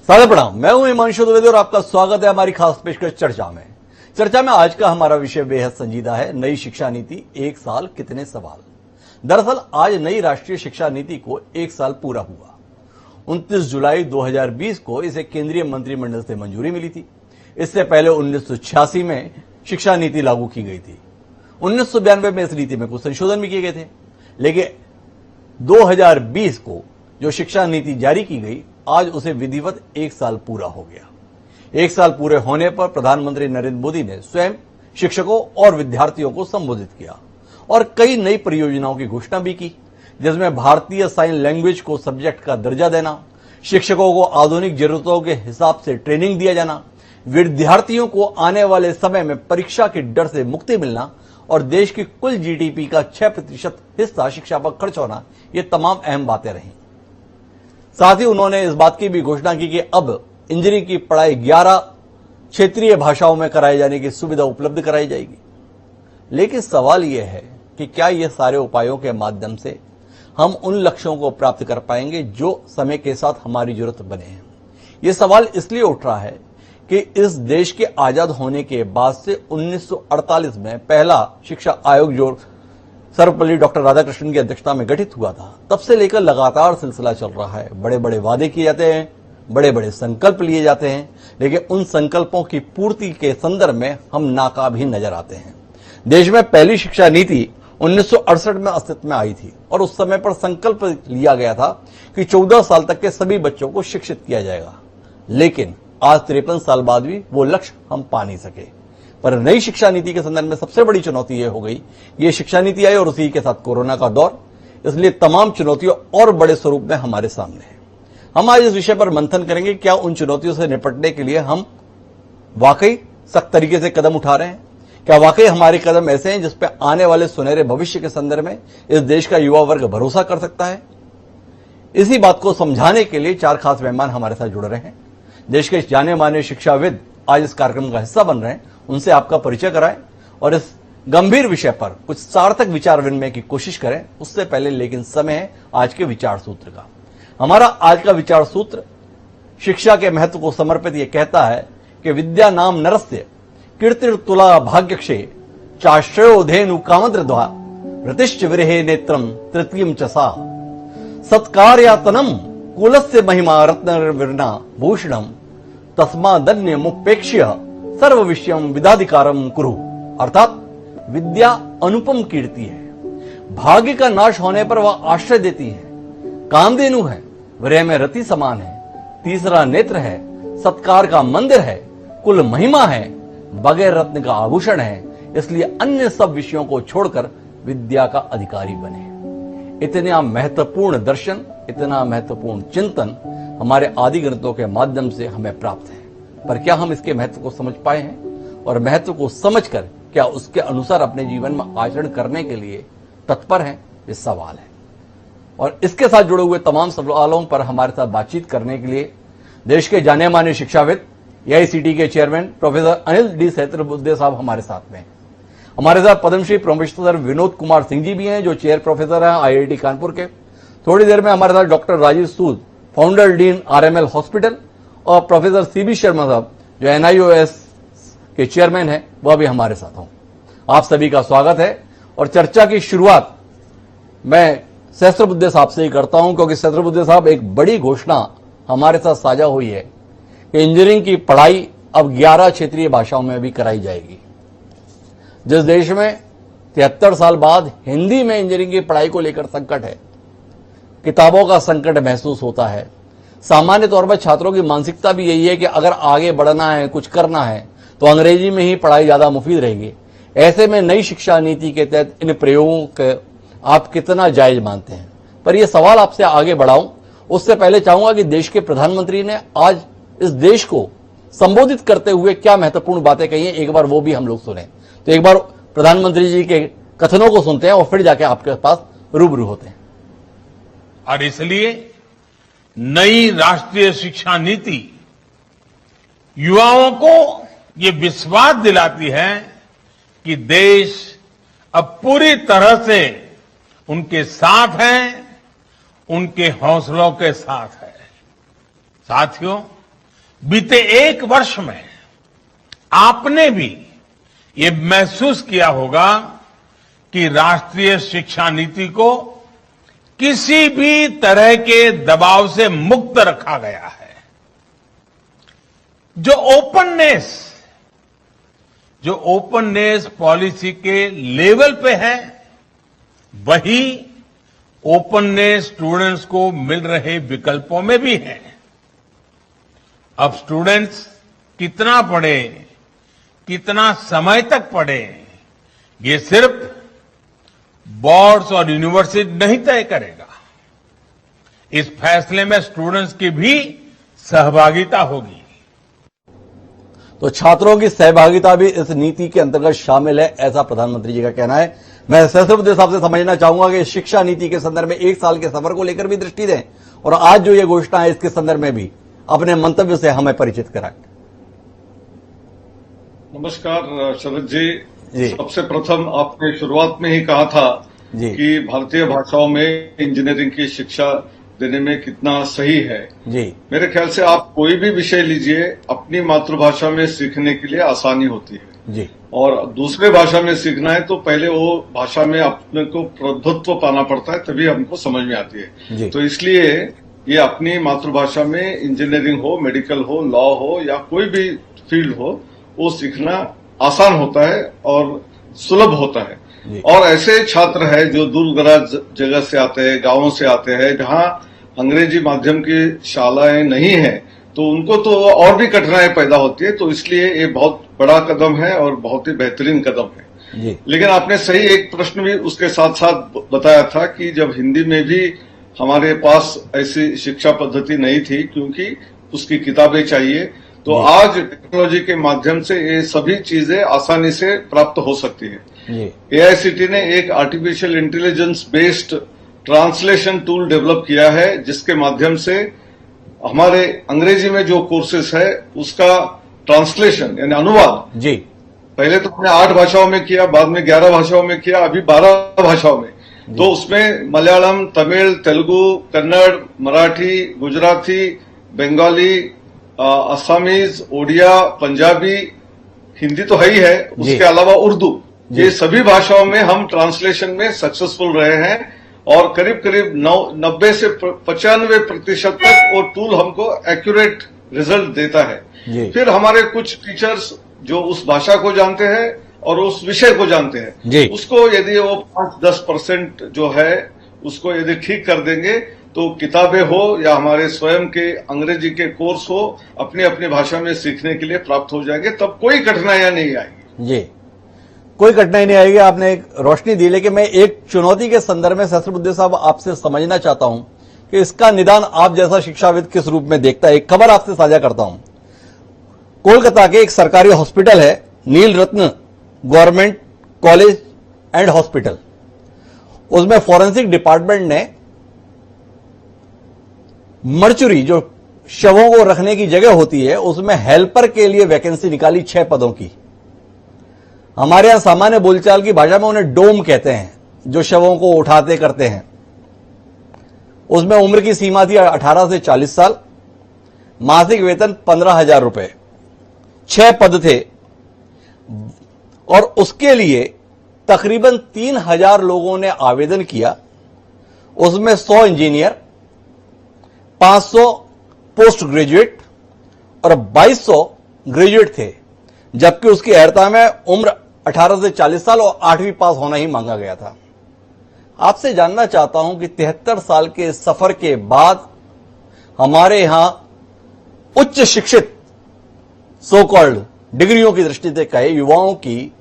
सादर प्रणाम। मैं हूं हिमांशु द्विवेदी और आपका स्वागत है हमारी खास पेशकश चर्चा में आज का हमारा विषय बेहद संजीदा है, नई शिक्षा नीति, एक साल कितने सवाल। दरअसल आज नई राष्ट्रीय शिक्षा नीति को एक साल पूरा हुआ। 29 जुलाई 2020 को इसे केंद्रीय मंत्रिमंडल से मंजूरी मिली थी। इससे पहले 1986 में शिक्षा नीति लागू की गई थी। 1992 में इस नीति में कुछ संशोधन भी किए गए थे, लेकिन 2020 को जो शिक्षा नीति जारी की गई, आज उसे विधिवत एक साल पूरा हो गया। एक साल पूरे होने पर प्रधानमंत्री नरेंद्र मोदी ने स्वयं शिक्षकों और विद्यार्थियों को संबोधित किया और कई नई परियोजनाओं की घोषणा भी की, जिसमें भारतीय साइन लैंग्वेज को सब्जेक्ट का दर्जा देना, शिक्षकों को आधुनिक जरूरतों के हिसाब से ट्रेनिंग दिया जाना, विद्यार्थियों को आने वाले समय में परीक्षा के डर से मुक्ति मिलना और देश की कुल जीडीपी का 6% हिस्सा शिक्षा पर खर्च होना, ये तमाम अहम बातें रहीं। साथ ही उन्होंने इस बात की भी घोषणा की कि अब इंजीनियरिंग की पढ़ाई 11 क्षेत्रीय भाषाओं में कराए जाने की सुविधा उपलब्ध कराई जाएगी। लेकिन सवाल यह है कि क्या ये सारे उपायों के माध्यम से हम उन लक्ष्यों को प्राप्त कर पाएंगे जो समय के साथ हमारी जरूरत बने हैं। ये सवाल इसलिए उठ रहा है कि इस देश के आजाद होने के बाद से 1948 में पहला शिक्षा आयोग जो सर्वपल्ली डॉक्टर राधाकृष्णन की अध्यक्षता में गठित हुआ था, तब से लेकर लगातार सिलसिला चल रहा है। बड़े बड़े वादे किए जाते हैं, बड़े बड़े संकल्प लिए जाते हैं, लेकिन उन संकल्पों की पूर्ति के संदर्भ में हम नाकाम ही नजर आते हैं। देश में पहली शिक्षा नीति 1968 में अस्तित्व में आई थी और उस समय पर संकल्प लिया गया था कि 14 साल तक के सभी बच्चों को शिक्षित किया जाएगा। लेकिन आज 53 साल बाद भी वो लक्ष्य हम पा नहीं सके। पर नई शिक्षा नीति के संदर्भ में सबसे बड़ी चुनौती ये हो गई, ये शिक्षा नीति आई और उसी के साथ कोरोना का दौर, इसलिए तमाम चुनौतियों और बड़े स्वरूप में हमारे सामने है। हम आज इस विषय पर मंथन करेंगे, क्या उन चुनौतियों से निपटने के लिए हम वाकई सख्त तरीके से कदम उठा रहे हैं? क्या वाकई हमारे कदम ऐसे हैं जिसपे आने वाले सुनहरे भविष्य के संदर्भ में इस देश का युवा वर्ग भरोसा कर सकता है? इसी बात को समझाने के लिए 4 खास मेहमान हमारे साथ जुड़ रहे हैं। देश के जाने माने शिक्षाविद आज इस कार्यक्रम का हिस्सा बन रहे हैं, उनसे आपका परिचय कराएं और इस गंभीर विषय पर कुछ सार्थक विचार विनिमय की कोशिश करें। उससे पहले लेकिन समय है आज के विचार सूत्र का। हमारा आज का विचार सूत्र शिक्षा के महत्व को समर्पित ये कहता है कि विद्या नाम नरस्य कीर्तिर्तुला भाग्यक्षे चाश्रयो धेनु कामद्रद्वा प्रतिश्च विरहे नेत्रम तृतीयम च सा सत्कार्यातनम कुलस्य महिमा रत्नविर्ना भूषणम तस्मादन्य मुपेक्ष्य सर्व विषयम विदाधिकारम कुरु। अर्थात विद्या अनुपम कीर्ति है, भाग्य का नाश होने पर वह आश्रय देती है, कामधेनु है, विरह में रति समान है, तीसरा नेत्र है, सत्कार का मंदिर है, कुल महिमा है, बगैर रत्न का आभूषण है, इसलिए अन्य सब विषयों को छोड़कर विद्या का अधिकारी बने। इतना महत्वपूर्ण दर्शन, इतना महत्वपूर्ण चिंतन हमारे आदि ग्रंथों के माध्यम से हमें प्राप्त है। पर क्या हम इसके महत्व को समझ पाए हैं? और महत्व को समझकर क्या उसके अनुसार अपने जीवन में आचरण करने के लिए तत्पर हैं? ये सवाल है। और इसके साथ जुड़े हुए तमाम सवालों पर हमारे साथ बातचीत करने के लिए देश के जाने माने शिक्षाविद, एआईसीटी के chairman professor Anil D Sahasrabuddhe साहब हमारे साथ में। हमारे साथ पद्मश्री प्रोफेसर विनोद कुमार सिंह जी भी हैं, जो चेयर प्रोफेसर हैं आईआईटी कानपुर के। थोड़ी देर में हमारे साथ डॉक्टर राजीव सूद, फाउंडर डीन आरएमएल हॉस्पिटल, और प्रोफेसर सीबी शर्मा साहब जो एनआईओएस के चेयरमैन हैं, वह भी हमारे साथ हों। आप सभी का स्वागत है। और चर्चा की शुरुआत मैं सहस्त्रबुद्धे साहब से ही करता हूं, क्योंकि सहस्त्रबुद्धे साहब एक बड़ी घोषणा हमारे साथ साझा हुई है कि इंजीनियरिंग की पढ़ाई अब 11 क्षेत्रीय भाषाओं में भी कराई जाएगी। जिस देश में 73 साल बाद हिंदी में इंजीनियरिंग की पढ़ाई को लेकर संकट है, किताबों का संकट महसूस होता है, सामान्य तौर पर छात्रों की मानसिकता भी यही है कि अगर आगे बढ़ना है, कुछ करना है, तो अंग्रेजी में ही पढ़ाई ज्यादा मुफीद रहेगी। ऐसे में नई शिक्षा नीति के तहत इन प्रयोगों के आप कितना जायज मानते हैं? पर यह सवाल आपसे आगे बढ़ाऊं, उससे पहले चाहूंगा कि देश के प्रधानमंत्री ने आज इस देश को संबोधित करते हुए क्या महत्वपूर्ण बातें कही हैं, एक बार वो भी हम लोग सुने। तो एक बार प्रधानमंत्री जी के कथनों को सुनते हैं और फिर जाके आपके पास रूबरू होते हैं। और इसलिए नई राष्ट्रीय शिक्षा नीति युवाओं को ये विश्वास दिलाती है कि देश अब पूरी तरह से उनके साथ है, उनके हौसलों के साथ है। साथियों, बीते एक वर्ष में आपने भी ये महसूस किया होगा कि राष्ट्रीय शिक्षा नीति को किसी भी तरह के दबाव से मुक्त रखा गया है। जो ओपननेस पॉलिसी के लेवल पे है, वही ओपननेस स्टूडेंट्स को मिल रहे विकल्पों में भी है। अब स्टूडेंट्स कितना पढ़े, कितना समय तक पढ़े, ये सिर्फ बोर्ड्स और यूनिवर्सिटी नहीं तय करेगा। इस फैसले में स्टूडेंट्स की भी सहभागिता होगी। तो छात्रों की सहभागिता भी इस नीति के अंतर्गत शामिल है, ऐसा प्रधानमंत्री जी का कहना है। मैं सहस्त्रबुद्धे साहब से समझना चाहूंगा कि शिक्षा नीति के संदर्भ में एक साल के सफर को लेकर भी दृष्टि दें और आज जो ये घोषणा है इसके संदर्भ में भी अपने मंतव्य से हमें परिचित कराएं। नमस्कार शरद जी। सबसे प्रथम आपने शुरुआत में ही कहा था कि भारतीय भाषाओं में इंजीनियरिंग की शिक्षा देने में कितना सही है। मेरे ख्याल से आप कोई भी विषय लीजिए, अपनी मातृभाषा में सीखने के लिए आसानी होती है और दूसरे भाषा में सीखना है तो पहले वो भाषा में अपने को प्रभुत्व पाना पड़ता है, तभी हमको समझ में आती है। तो इसलिए ये अपनी मातृभाषा में इंजीनियरिंग हो, मेडिकल हो, लॉ हो या कोई भी फील्ड हो, वो सीखना आसान होता है और सुलभ होता है। और ऐसे छात्र है जो दूर दराज जगह से आते हैं, गांवों से आते हैं, जहां अंग्रेजी माध्यम की शालाएं नहीं है, तो उनको तो और भी कठिनाई पैदा होती है। तो इसलिए ये बहुत बड़ा कदम है और बहुत ही बेहतरीन कदम है। लेकिन आपने सही एक प्रश्न भी उसके साथ साथ बताया था कि जब हिंदी में भी हमारे पास ऐसी शिक्षा पद्धति नहीं थी, क्योंकि उसकी किताबें चाहिए, तो आज टेक्नोलॉजी के माध्यम से ये सभी चीजें आसानी से प्राप्त हो सकती है। AICTE ने एक artificial intelligence based translation tool develop किया है, जिसके माध्यम से हमारे अंग्रेजी में जो कोर्सेस है उसका ट्रांसलेशन यानी अनुवाद पहले तो हमने 8 भाषाओं में किया, बाद में 11 भाषाओं में किया, अभी 12 भाषाओं में। तो उसमें मलयालम, तमिल, तेलुगु, कन्नड़, मराठी, गुजराती, बंगाली, असमीज, ओडिया, पंजाबी, हिंदी तो है ही है, उसके अलावा उर्दू, ये सभी भाषाओं में हम ट्रांसलेशन में सक्सेसफुल रहे हैं और करीब करीब 90 से 95% तक वो टूल हमको एक्यूरेट रिजल्ट देता है। फिर हमारे कुछ टीचर्स जो उस भाषा को जानते हैं और उस विषय को जानते हैं, उसको यदि वो 5-10% जो है उसको यदि ठीक कर देंगे तो किताबें हो या हमारे स्वयं के अंग्रेजी के कोर्स हो, अपनी अपनी भाषा में सीखने के लिए प्राप्त हो जाएंगे, तब कोई कठिनाइयां नहीं आएगी। कोई कठिनाई नहीं आएगी। आपने एक रोशनी दी, लेकिन मैं एक चुनौती के संदर्भ में सहस्त्रबुद्धे साहब आपसे समझना चाहता हूं कि इसका निदान आप जैसा शिक्षाविद किस रूप में देखता है। एक खबर आपसे साझा करता हूं। कोलकाता के एक सरकारी हॉस्पिटल है, नील रत्न गवर्नमेंट कॉलेज एंड हॉस्पिटल, उसमें फॉरेंसिक डिपार्टमेंट ने मर्चुरी, जो शवों को रखने की जगह होती है, उसमें हेल्पर के लिए वैकेंसी निकाली 6 पदों की। हमारे यहां सामान्य बोलचाल की भाषा में उन्हें डोम कहते हैं, जो शवों को उठाते करते हैं। उसमें उम्र की सीमा थी 18 से 40 साल, मासिक वेतन 15,000 रुपए, 6 पद थे और उसके लिए तकरीबन 3,000 लोगों ने आवेदन किया। उसमें 100 इंजीनियर, 500 पोस्ट ग्रेजुएट और 2200 ग्रेजुएट थे, जबकि उसकी अर्हता में उम्र 18 से 40 साल और 8वीं पास होना ही मांगा गया था। आपसे जानना चाहता हूं कि 73 साल के सफर के बाद हमारे यहां उच्च शिक्षित सो कॉल्ड डिग्रियों की दृष्टि से कहे युवाओं की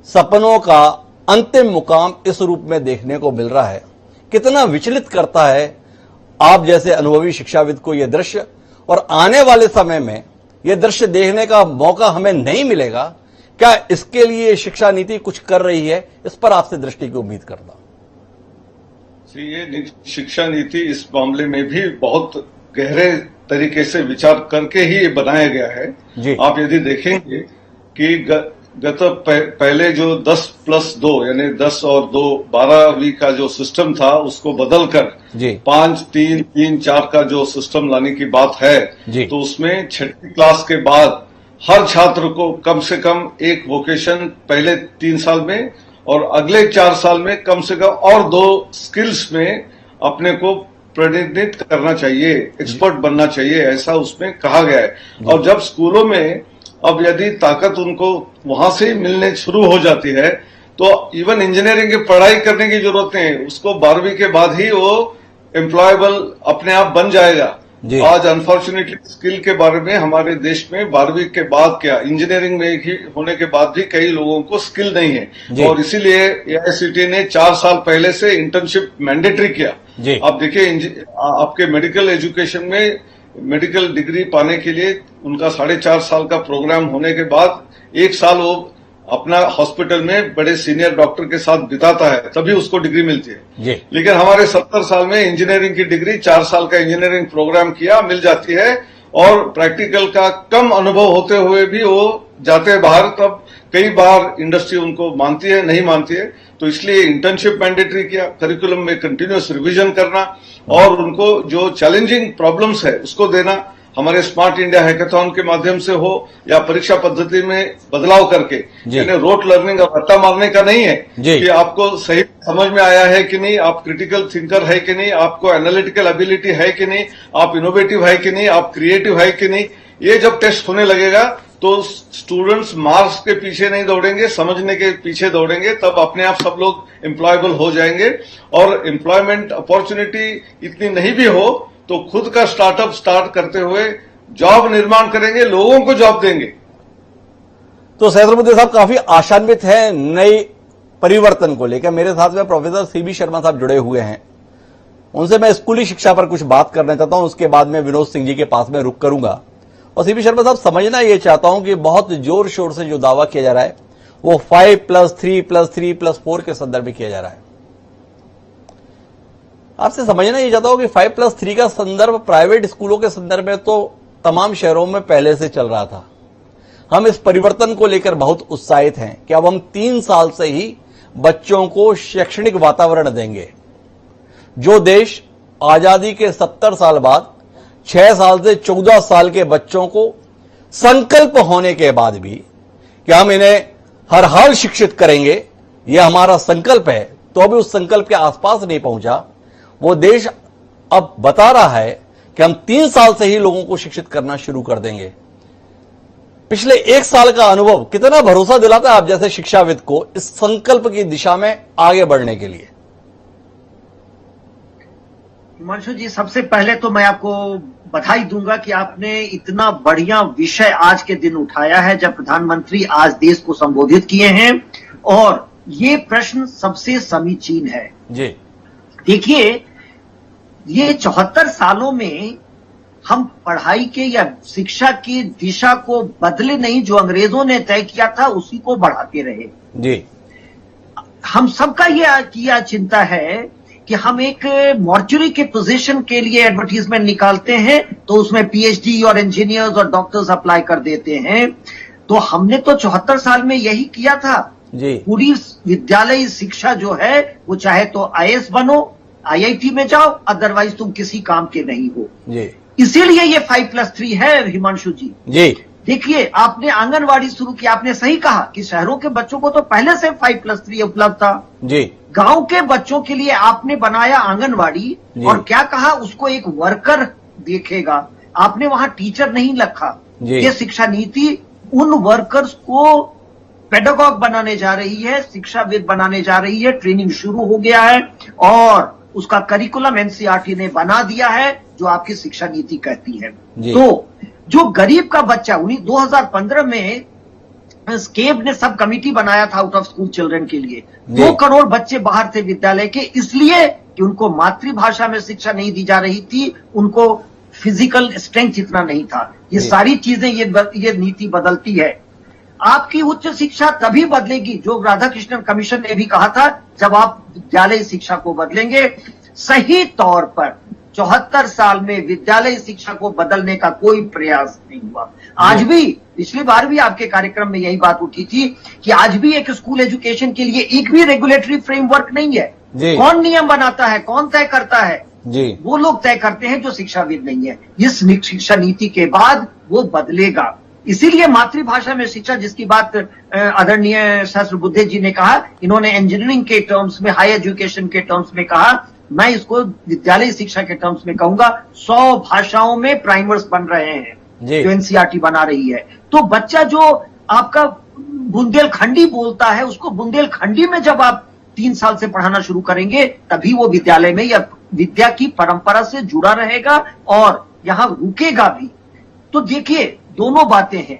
सपनों का अंतिम मुकाम इस रूप में देखने को मिल रहा है। कितना विचलित करता है आप जैसे अनुभवी शिक्षाविद को यह दृश्य, और आने वाले समय में यह दृश्य देखने का मौका हमें नहीं मिलेगा? क्या इसके लिए शिक्षा नीति कुछ कर रही है? इस पर आपसे दृष्टि की उम्मीद करता हूं। ये शिक्षा नीति इस मामले में भी बहुत गहरे तरीके से विचार करके ही ये बनाया गया है। आप यदि देखेंगे कि तो पहले जो 10+2 यानी 10 और 2 12वीं का जो सिस्टम था उसको बदलकर 5-3-3-4 का जो सिस्टम लाने की बात है, तो उसमें 6वीं क्लास के बाद हर छात्र को कम से कम एक वोकेशन पहले 3 साल में और अगले 4 साल में कम से कम और 2 स्किल्स में अपने को प्रतिनिधित्व करना चाहिए, एक्सपर्ट बनना चाहिए, ऐसा उसमें कहा गया है। और जब स्कूलों में अब यदि ताकत उनको वहां से ही मिलने शुरू हो जाती है तो इवन इंजीनियरिंग की पढ़ाई करने की जरूरत नहीं है, उसको 12वीं के बाद ही वो एम्प्लॉयबल अपने आप बन जाएगा। आज अनफॉर्चुनेटली स्किल के बारे में हमारे देश में 12वीं के बाद क्या इंजीनियरिंग में ही होने के बाद भी कई लोगों को स्किल नहीं है और इसीलिए AICTE ने 4 साल पहले से इंटर्नशिप मैंडेटरी किया। आप देखिए आपके मेडिकल एजुकेशन में मेडिकल डिग्री पाने के लिए उनका 4.5 साल का प्रोग्राम होने के बाद 1 साल वो अपना हॉस्पिटल में बड़े सीनियर डॉक्टर के साथ बिताता है, तभी उसको डिग्री मिलती है। लेकिन हमारे 70 साल में इंजीनियरिंग की डिग्री 4 साल का इंजीनियरिंग प्रोग्राम किया मिल जाती है और प्रैक्टिकल का कम अनुभव होते हुए भी वो जाते हैं बाहर, तब कई बार इंडस्ट्री उनको मानती है, नहीं मानती है। तो इसलिए इंटर्नशिप मैंडेटरी किया, करिकुलम में कंटिन्यूअस रिवीजन करना और उनको जो चैलेंजिंग प्रॉब्लम्स है उसको देना। हमारे स्मार्ट इंडिया हैकाथॉन के माध्यम से हो या परीक्षा पद्धति में बदलाव करके, यानी रोट लर्निंग और रट्टा मारने का नहीं है कि आपको सही समझ में आया है कि नहीं, आप क्रिटिकल थिंकर है कि नहीं, आपको एनालिटिकल एबिलिटी है कि नहीं, आप इनोवेटिव है कि नहीं, आप क्रिएटिव है कि नहीं। ये जब टेस्ट होने लगेगा तो स्टूडेंट्स मार्क्स के पीछे नहीं दौड़ेंगे, समझने के पीछे दौड़ेंगे, तब अपने आप सब लोग एम्प्लॉयबल हो जाएंगे। और एम्प्लॉयमेंट अपॉर्चुनिटी इतनी नहीं भी हो तो खुद का स्टार्टअप स्टार्ट करते हुए जॉब निर्माण करेंगे, लोगों को जॉब देंगे। तो सहस्त्रबुद्धे साहब काफी आशान्वित हैं नए परिवर्तन को लेकर। मेरे साथ में प्रोफेसर CB शर्मा साहब जुड़े हुए हैं, उनसे मैं स्कूली शिक्षा पर कुछ बात करना चाहता हूं, उसके बाद मैं विनोद सिंह जी के पास में रुक करूंगा। और CB शर्मा साहब, समझना ये चाहता हूं कि बहुत जोर शोर से जो दावा किया जा रहा है वो 5+3+3+4 के संदर्भ में किया जा रहा है। आपसे समझना ये चाहता हूं कि 5+3 का संदर्भ प्राइवेट स्कूलों के संदर्भ में तो तमाम शहरों में पहले से चल रहा था। हम इस परिवर्तन को लेकर बहुत उत्साहित हैं कि अब हम 3 साल से ही बच्चों को शैक्षणिक वातावरण देंगे। जो देश आजादी के 70 साल बाद 6 साल से 14 साल के बच्चों को संकल्प होने के बाद भी कि हम इन्हें हर हाल शिक्षित करेंगे, यह हमारा संकल्प है, तो अभी उस संकल्प के आसपास नहीं पहुंचा, वो देश अब बता रहा है कि हम 3 साल से ही लोगों को शिक्षित करना शुरू कर देंगे। पिछले 1 साल का अनुभव कितना भरोसा दिलाता है आप जैसे शिक्षाविद को इस संकल्प की दिशा में आगे बढ़ने के लिए? हिमांशु जी, सबसे पहले तो मैं आपको बधाई दूंगा कि आपने इतना बढ़िया विषय आज के दिन उठाया है जब प्रधानमंत्री आज देश को संबोधित किए हैं, और ये प्रश्न सबसे समीचीन है जी। देखिए, ये 74 सालों में हम पढ़ाई के या शिक्षा की दिशा को बदले नहीं, जो अंग्रेजों ने तय किया था उसी को बढ़ाते रहे जी। हम सबका ये किया चिंता है कि हम एक मॉर्चरी के पोजीशन के लिए एडवर्टीजमेंट निकालते हैं तो उसमें PhD और इंजीनियर्स और डॉक्टर्स अप्लाई कर देते हैं। तो हमने तो 74 साल में यही किया था जी। पूरी विद्यालय शिक्षा जो है वो चाहे तो IAS बनो, IIT में जाओ, अदरवाइज तुम किसी काम के नहीं हो जी। इसीलिए ये 5+3 है। हिमांशु जी जी, देखिए, आपने आंगनवाड़ी शुरू की, आपने सही कहा कि शहरों के बच्चों को तो पहले से 5+3 उपलब्ध था जी। गांव के बच्चों के लिए आपने बनाया आंगनवाड़ी, और क्या कहा, उसको एक वर्कर देखेगा। आपने वहां टीचर नहीं रखा। ये शिक्षा नीति उन वर्कर्स को पेडागॉग बनाने जा रही है, शिक्षाविद बनाने जा रही है। ट्रेनिंग शुरू हो गया है और उसका करिकुलम NCERT ने बना दिया है, जो आपकी शिक्षा नीति कहती है। तो जो गरीब का बच्चा 2015 में स्केब ने सब कमिटी बनाया था आउट ऑफ स्कूल चिल्ड्रन के लिए। 2 करोड़ बच्चे बाहर थे विद्यालय के, इसलिए कि उनको मातृभाषा में शिक्षा नहीं दी जा रही थी, उनको फिजिकल स्ट्रेंथ इतना नहीं था। ये सारी चीजें ये नीति बदलती है। आपकी उच्च शिक्षा तभी बदलेगी, जो राधाकृष्णन कमीशन ने भी कहा था, जब आप विद्यालय शिक्षा को बदलेंगे। सही तौर पर 74 साल में विद्यालय शिक्षा को बदलने का कोई प्रयास नहीं हुआ। आज भी, पिछली बार भी आपके कार्यक्रम में यही बात उठी थी कि आज भी एक स्कूल एजुकेशन के लिए एक भी रेगुलेटरी फ्रेमवर्क नहीं है। कौन नियम बनाता है, कौन तय करता है? वो लोग तय करते हैं जो शिक्षाविद नहीं है। इस शिक्षा नीति के बाद वो बदलेगा। इसीलिए मातृभाषा में शिक्षा, जिसकी बात आदरणीय सहस्त्रबुद्धे जी ने कहा, इन्होंने इंजीनियरिंग के टर्म्स में, हाई एजुकेशन के टर्म्स में कहा, मैं इसको विद्यालय शिक्षा के टर्म्स में कहूंगा। 100 भाषाओं में प्राइमर्स बन रहे हैं जो एनसीईआरटी बना रही है। तो बच्चा जो आपका बुंदेलखंडी बोलता है, उसको बुंदेलखंडी में जब आप 3 साल से पढ़ाना शुरू करेंगे, तभी वो विद्यालय में या विद्या की परंपरा से जुड़ा रहेगा और यहां रुकेगा भी। तो देखिए, दोनों बातें हैं।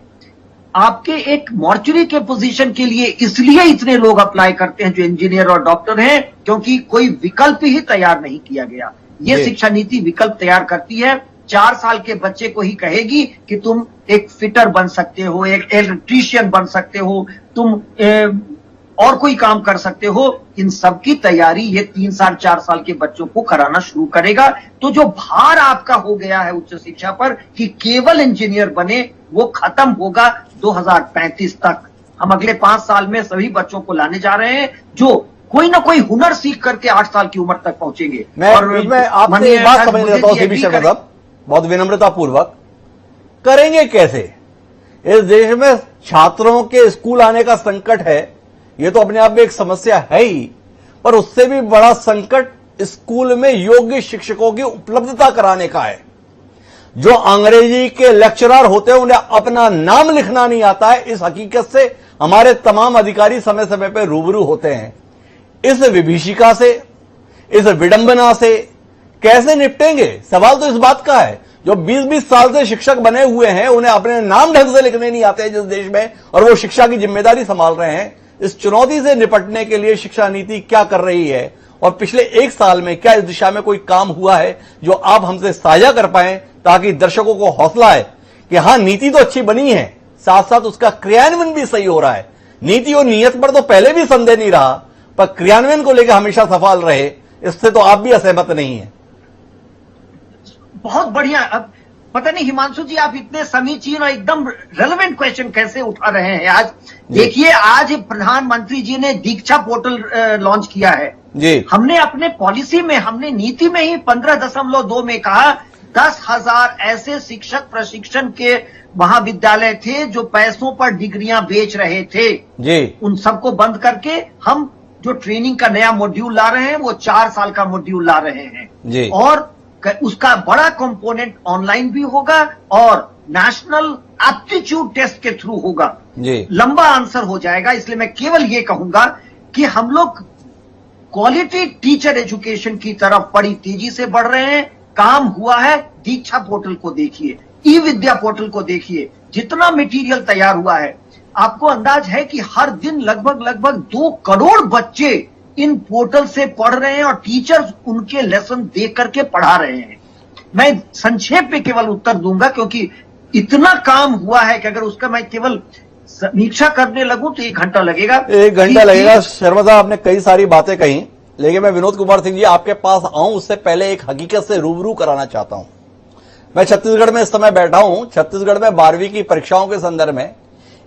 आपके एक मॉर्चरी के पोजीशन के लिए इसलिए इतने लोग अप्लाई करते हैं जो इंजीनियर और डॉक्टर हैं, क्योंकि कोई विकल्प ही तैयार नहीं किया गया। ये शिक्षा नीति विकल्प तैयार करती है। 4 साल के बच्चे को ही कहेगी कि तुम एक फिटर बन सकते हो, एक इलेक्ट्रीशियन बन सकते हो, तुम और कोई काम कर सकते हो। इन सब की तैयारी ये 3 साल 4 साल के बच्चों को कराना शुरू करेगा। तो जो भार आपका हो गया है उच्च शिक्षा पर कि केवल इंजीनियर बने, वो खत्म होगा 2035 तक। हम अगले 5 साल में सभी बच्चों को लाने जा रहे हैं जो कोई ना कोई हुनर सीख करके 8 साल की उम्र तक पहुंचेंगे। मैं आपसे एक बात समझ लेता हूं सीबी शर्मा साहब, बहुत विनम्रता पूर्वक, करेंगे कैसे? इस देश में छात्रों के स्कूल आने का संकट है, ये तो अपने आप में एक समस्या है ही, पर उससे भी बड़ा संकट स्कूल में योग्य शिक्षकों की उपलब्धता कराने का है। जो अंग्रेजी के लेक्चरर होते हैं उन्हें अपना नाम लिखना नहीं आता है। इस हकीकत से हमारे तमाम अधिकारी समय समय पर रूबरू होते हैं। इस विभीषिका से, इस विडंबना से कैसे निपटेंगे? सवाल तो इस बात का है, जो 20-20 साल से शिक्षक बने हुए हैं, उन्हें अपने नाम ढंग से लिखने नहीं आते हैं जिस देश में, और वो शिक्षा की जिम्मेदारी संभाल रहे हैं। इस चुनौती से निपटने के लिए शिक्षा नीति क्या कर रही है, और पिछले 1 साल में क्या इस दिशा में कोई काम हुआ है जो आप हमसे साझा कर पाए, ताकि दर्शकों को हौसला है कि हां, नीति तो अच्छी बनी है, साथ साथ उसका क्रियान्वयन भी सही हो रहा है। नीति और नीयत पर तो पहले भी संदेह नहीं रहा, पर क्रियान्वयन को लेकर हमेशा सफल रहे, इससे तो आप भी असहमत नहीं है। बहुत बढ़िया। अब पता नहीं हिमांशु जी, आप इतने समीचीन और एकदम रेलेवेंट क्वेश्चन कैसे उठा रहे हैं आज। देखिए, आज प्रधानमंत्री जी ने दीक्षा पोर्टल लॉन्च किया है जी। हमने अपने पॉलिसी में, हमने नीति में ही 15.2 में कहा 10,000 ऐसे शिक्षक प्रशिक्षण के महाविद्यालय थे जो पैसों पर डिग्रियां बेच रहे थे जी। उन सबको बंद करके हम जो ट्रेनिंग का नया मॉड्यूल ला रहे हैं, वो 4 साल का मॉड्यूल ला रहे हैं जी। और उसका बड़ा कंपोनेंट ऑनलाइन भी होगा और नेशनल एप्टीट्यूड टेस्ट के थ्रू होगा जी। लंबा आंसर हो जाएगा। इसलिए मैं केवल ये कहूंगा कि हम लोग क्वालिटी टीचर एजुकेशन की तरफ बड़ी तेजी से बढ़ रहे हैं। काम हुआ है। दीक्षा पोर्टल को देखिए, ई विद्या पोर्टल को देखिए, जितना मटेरियल तैयार हुआ है, आपको अंदाज है कि हर दिन लगभग 2 करोड़ बच्चे इन पोर्टल से पढ़ रहे हैं और टीचर्स उनके लेसन देख करके पढ़ा रहे हैं। मैं संक्षेप में केवल उत्तर दूंगा क्योंकि इतना काम हुआ है कि अगर उसका मैं केवल समीक्षा करने लगूं तो 1 घंटा लगेगा। 1 घंटा लगेगा। शर्मा साहब, आपने कई सारी बातें कही, लेकिन मैं विनोद कुमार सिंह जी आपके पास आऊं उससे पहले एक हकीकत से रूबरू कराना चाहता हूं। मैं छत्तीसगढ़ में इस समय बैठा हूं। छत्तीसगढ़ में 12वीं की परीक्षाओं के संदर्भ में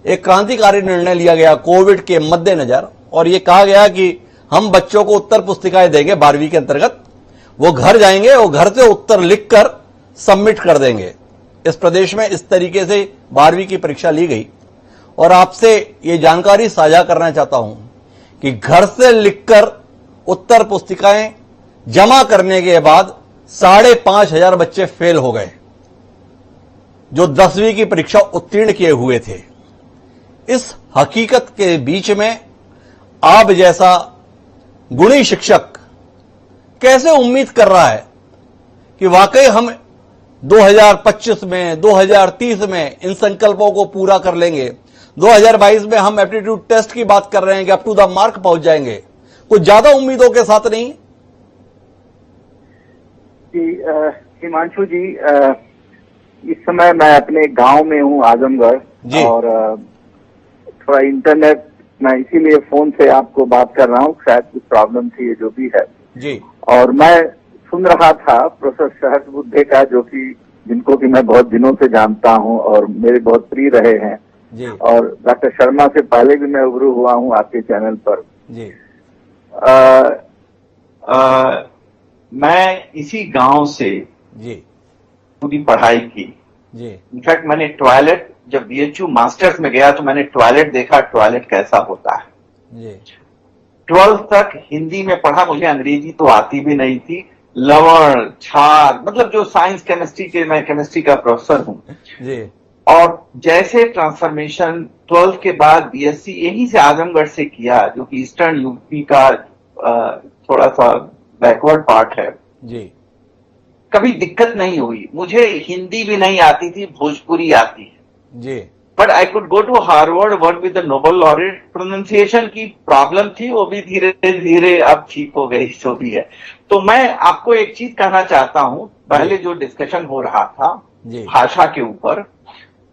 एक क्रांतिकारी निर्णय लिया गया कोविड के मद्देनजर, और ये कहा गया कि हम बच्चों को उत्तर पुस्तिकाएं देंगे 12वीं के अंतर्गत। वो घर जाएंगे और घर से उत्तर लिखकर सबमिट कर देंगे। इस प्रदेश में इस तरीके से 12वीं की परीक्षा ली गई, और आपसे ये जानकारी साझा करना चाहता हूं कि घर से लिखकर उत्तर पुस्तिकाएं जमा करने के बाद 5,500 बच्चे फेल हो गए जो 10वीं की परीक्षा उत्तीर्ण किए हुए थे। इस हकीकत के बीच में आप जैसा गुणी शिक्षक कैसे उम्मीद कर रहा है कि वाकई हम 2025 में, 2030 में इन संकल्पों को पूरा कर लेंगे? 2022 में हम एप्टीट्यूड टेस्ट की बात कर रहे हैं कि अप टू द मार्क पहुंच जाएंगे। कुछ ज्यादा उम्मीदों के साथ नहीं जी। हिमांशु जी, इस समय मैं अपने गांव में हूं, आजमगढ़, और थोड़ा इंटरनेट, मैं इसीलिए फोन से आपको बात कर रहा हूं, शायद कुछ प्रॉब्लम थी, ये जो भी है जी। और मैं सुन रहा था प्रोफेसर सहस्रबुद्धे का, जो कि जिनको कि मैं बहुत दिनों से जानता हूं और मेरे बहुत प्रिय रहे हैं जी। और डॉक्टर शर्मा से पहले भी मैं उभरू हुआ हूं आपके चैनल पर जी। मैं इसी गांव से जी पूरी पढ़ाई की जी। इनफैक्ट मैंने टॉयलेट, जब बीएचयू मास्टर्स में गया तो मैंने टॉयलेट देखा, टॉयलेट कैसा होता है जी। 12th तक हिंदी में पढ़ा, मुझे अंग्रेजी तो आती भी नहीं थी। लवण, क्षार, मतलब जो साइंस केमिस्ट्री के, मैं केमिस्ट्री का प्रोफेसर हूं जी। और जैसे ट्रांसफॉर्मेशन 12th के बाद बीएससी यहीं से आजमगढ़ से किया, जो कि ईस्टर्न यूपी का थोड़ा सा बैकवर्ड पार्ट है जी। कभी दिक्कत नहीं हुई। मुझे हिंदी भी नहीं आती थी, भोजपुरी आती है जी। But I could go to Harvard, work with the Nobel laureate. Pronunciation की प्रॉब्लम थी, वो भी धीरे धीरे अब ठीक हो गई, जो भी है। तो मैं आपको एक चीज कहना चाहता हूं, पहले जो डिस्कशन हो रहा था भाषा के ऊपर,